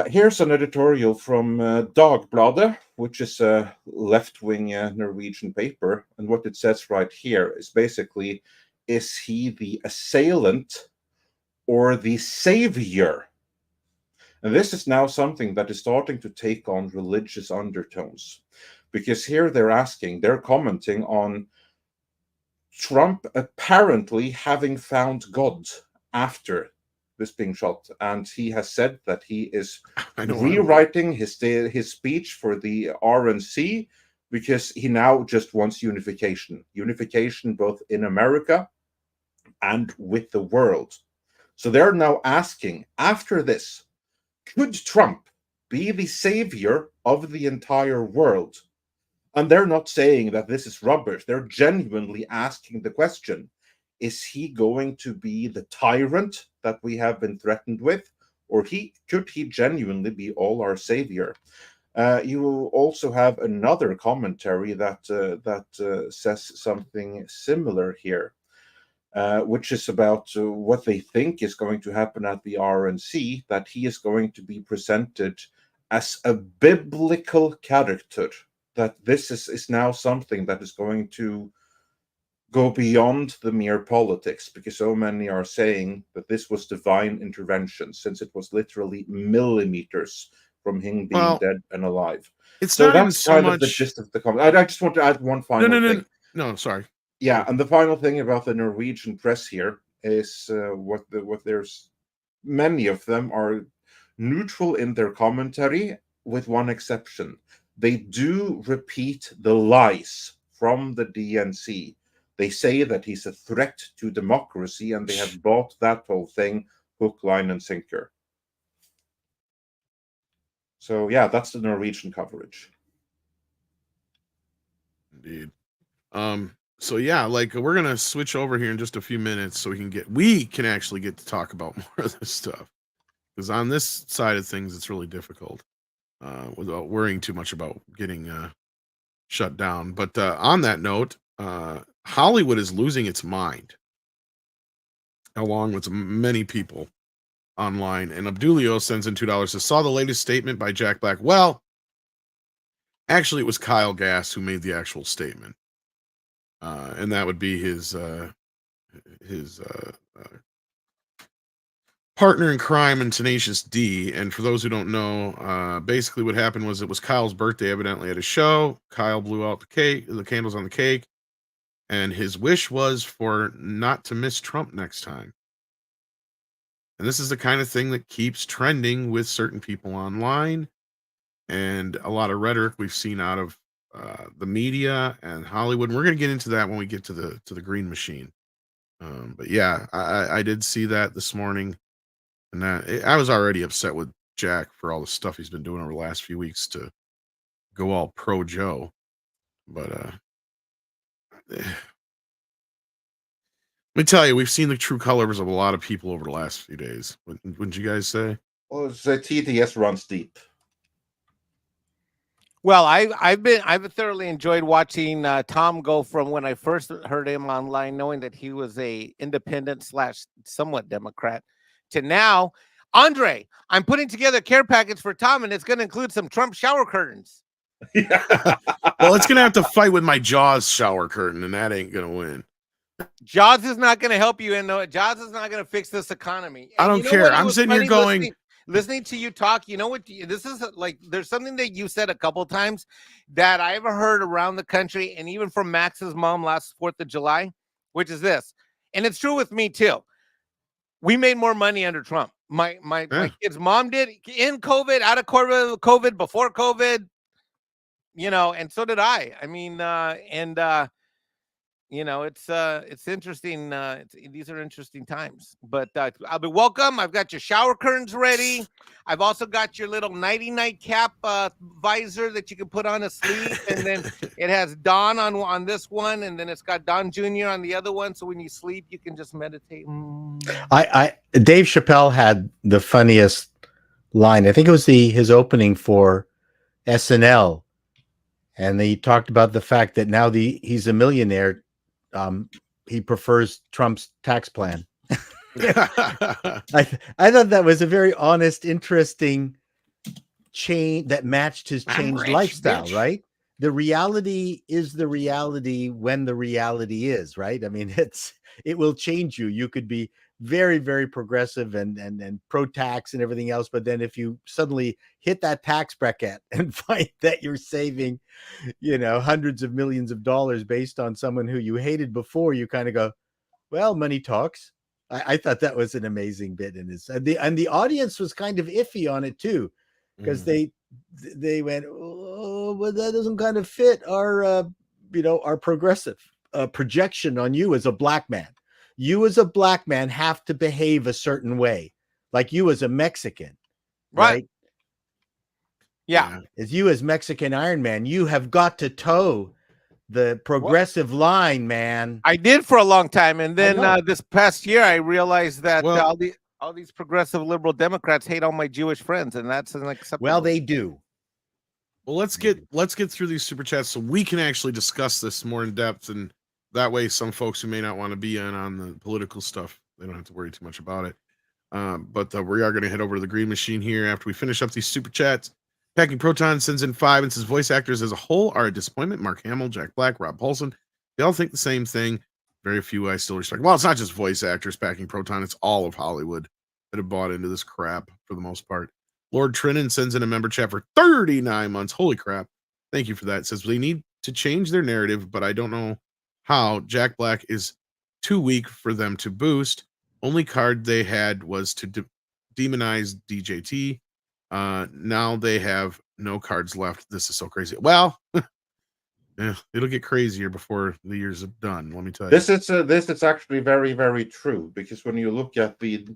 Here's an editorial from Dagbladet, which is a left-wing Norwegian paper, and what it says right here is basically, is he the assailant or the savior? And this is now something that is starting to take on religious undertones, because here they're commenting on Trump apparently having found God after this being shot, and he has said that he is I know. rewriting his speech for the RNC because he now just wants unification both in America and with the world. So they're now asking, after this, could Trump be the savior of the entire world? And they're not saying that this is rubbish. They're genuinely asking the question, is he going to be the tyrant that we have been threatened with? Or could he genuinely be all our savior? You will also have another commentary that says something similar here, which is about what they think is going to happen at the RNC, that he is going to be presented as a biblical character, that this is now something that is going to go beyond the mere politics, because so many are saying that this was divine intervention, since it was literally millimeters from him being dead and alive. It's so not even that's so kind much of the gist of the comment. I just want to add one final thing. No, sorry. Yeah, and the final thing about the Norwegian press here is what there's many of them are neutral in their commentary, with one exception. They do repeat the lies from the DNC. They say that he's a threat to democracy, and they have bought that whole thing hook, line, and sinker. So yeah, that's the Norwegian coverage. Indeed. So yeah, like we're gonna switch over here in just a few minutes so we can actually get to talk about more of this stuff. Because on this side of things, it's really difficult without worrying too much about getting shut down. But on that note, Hollywood is losing its mind, along with many people online. And Abdulio sends in $2. Says, saw the latest statement by Jack Black. Well, actually, it was Kyle Gass who made the actual statement, and that would be his partner in crime and Tenacious D. And for those who don't know, basically what happened was it was Kyle's birthday, evidently, at a show. Kyle blew out the candles on the cake, and his wish was for not to miss Trump next time. And this is the kind of thing that keeps trending with certain people online, and a lot of rhetoric we've seen out of the media and Hollywood. And we're going to get into that when we get to the Green Machine. But yeah, I did see that this morning. And I was already upset with Jack for all the stuff he's been doing over the last few weeks to go all pro Joe. But let me tell you, we've seen the true colors of a lot of people over the last few days. Wouldn't you guys say? Well, the TTS runs deep. Well, I've thoroughly enjoyed watching Tom go from when I first heard him online, knowing that he was a independent / somewhat Democrat, to now, Andre, I'm putting together a care package for Tom, and it's going to include some Trump shower curtains. Well, it's going to have to fight with my Jaws shower curtain, and that ain't going to win. Jaws is not going to help you, and Jaws is not going to fix this economy. And I don't care. I'm sitting here going... Listening to you talk, you know what? This is like, there's something that you said a couple times that I've heard around the country, and even from Max's mom last 4th of July, which is this. And it's true with me too. We made more money under Trump. My kid's mom did, in COVID, out of COVID, before COVID, and so did I. I mean, it's interesting. These are interesting times, but I'll be welcome. I've got your shower curtains ready. I've also got your little nighty-night cap visor that you can put on a sleeve, and then it has Don on this one, and then it's got Don Jr. on the other one. So when you sleep, you can just meditate. Dave Chappelle had the funniest line. I think it was his opening for SNL, and he talked about the fact that now he's a millionaire. He prefers Trump's tax plan. I thought that was a very honest, interesting change that matched his changed lifestyle, bitch. Right? The reality is the reality when the reality is, right? I mean, it will change you. You could be very, very progressive and pro-tax and everything else, but then if you suddenly hit that tax bracket and find that you're saving, hundreds of millions of dollars based on someone who you hated before, you kind of go, well, money talks. I thought that was an amazing bit in his, and the audience was kind of iffy on it too, because they went, oh, but that doesn't kind of fit our our progressive projection on you as a black man. You as a black man have to behave a certain way, like you as a Mexican, right? Yeah. As you as Mexican Iron Man, you have got to toe the progressive line, man. I did for a long time, and then this past year I realized that all these progressive liberal Democrats hate all my Jewish friends, and that's unacceptable. Well, they do. Well, let's get through these super chats so we can actually discuss this more in depth, and that way some folks who may not want to be in on the political stuff, they don't have to worry too much about it. But we are going to head over to the green machine here after we finish up these super chats. Packing Proton sends in 5 and says voice actors as a whole are a disappointment. Mark Hamill, Jack Black, Rob Paulson, they all think the same thing. Very few I still respect. Well, it's not just voice actors, Packing Proton. It's all of Hollywood that have bought into this crap for the most part. Lord Trinan sends in a member chat for 39 months. Holy crap. Thank you for that. It says they need to change their narrative, but I don't know how. Jack Black is too weak for them to boost. Only card they had was to demonize DJT. Now they have no cards left. This is so crazy. Well, it'll get crazier before the years are done. Let me tell you. This is actually very, very true, because when you look at the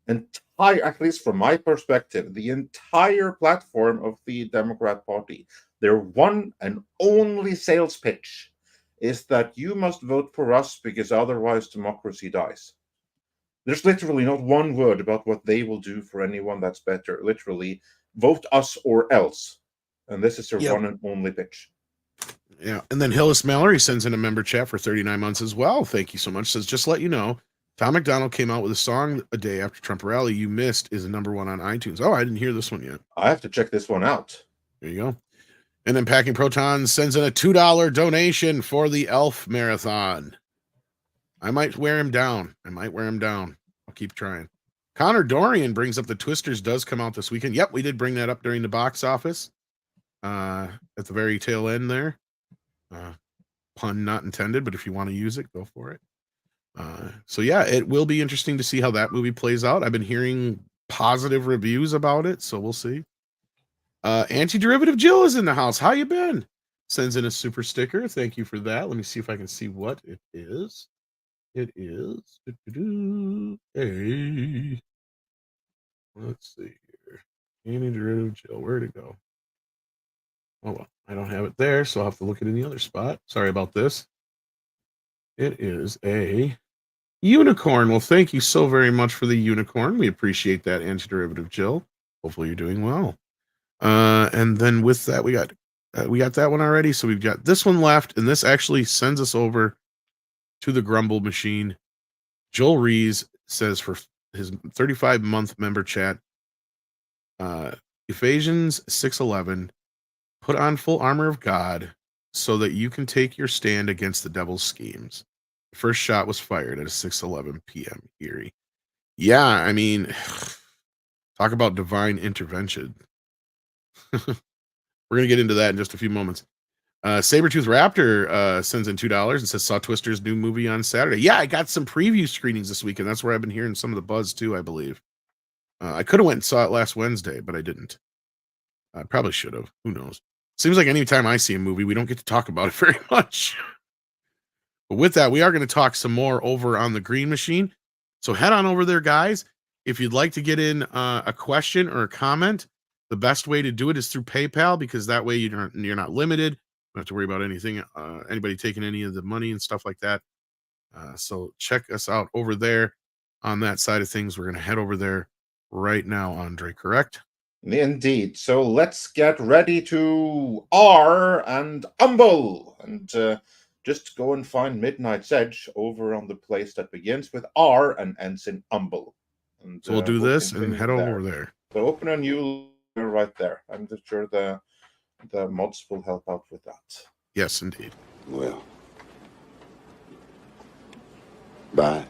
entire, at least from my perspective, the entire platform of the Democrat Party, their one and only sales pitch is that you must vote for us because otherwise democracy dies. There's literally not one word about what they will do for anyone that's better. Literally, vote us or else. And this is their one and only pitch. Yeah. And then Hillis Mallory sends in a member chat for 39 months as well. Thank you so much. Says, just let you know, Tom McDonald came out with a song a day after Trump rally. You missed is a #1 on iTunes. Oh, I didn't hear this one yet. I have to check this one out. There you go. And then Packing Proton sends in a $2 donation for the Elf Marathon. I might wear him down. I'll keep trying. Connor Dorian brings up the Twisters does come out this weekend. Yep, we did bring that up during the box office. At the very tail end there. Pun not intended, but if you want to use it, go for it. So yeah, it will be interesting to see how that movie plays out. I've been hearing positive reviews about it, so we'll see. Anti-Derivative Jill is in the house. How you been? Sends in a super sticker. Thank you for that. Let me see if I can see what it is. It is a. Let's see here. Anti-Derivative Jill. Where'd it go? Oh well, I don't have it there, so I'll have to look at it in the other spot. Sorry about this. It is a unicorn. Well, thank you so very much for the unicorn. We appreciate that, Anti-Derivative Jill. Hopefully you're doing well. And then with that, we got that one already. So we've got this one left, and this actually sends us over to the Grumble machine. Joel Rees says for his 35-month member chat, Ephesians 6:11, put on full armor of God so that you can take your stand against the devil's schemes. The first shot was fired at 6:11 p.m. Erie. Yeah, I mean, talk about divine intervention. We're going to get into that in just a few moments. Sabretooth Raptor sends in $2 and says, saw Twister's new movie on Saturday. Yeah, I got some preview screenings this week, and that's where I've been hearing some of the buzz too, I believe. I could have went and saw it last Wednesday, but I didn't. I probably should have. Who knows? Seems like anytime I see a movie, we don't get to talk about it very much. But with that, we are going to talk some more over on the Green Machine. So head on over there, guys. If you'd like to get in a question or a comment, the best way to do it is through PayPal, because that way you're not limited. You don't have to worry about anything, anybody taking any of the money and stuff like that. So check us out over there on that side of things. We're going to head over there right now, Andre, correct? Indeed. So let's get ready to R and Umble. And just go and find Midnight's Edge over on the place that begins with R and ends in Umble. And, so we'll do this and head over there. So open a new right there. I'm sure the mods will help out with that. Yes, indeed. Well, bye.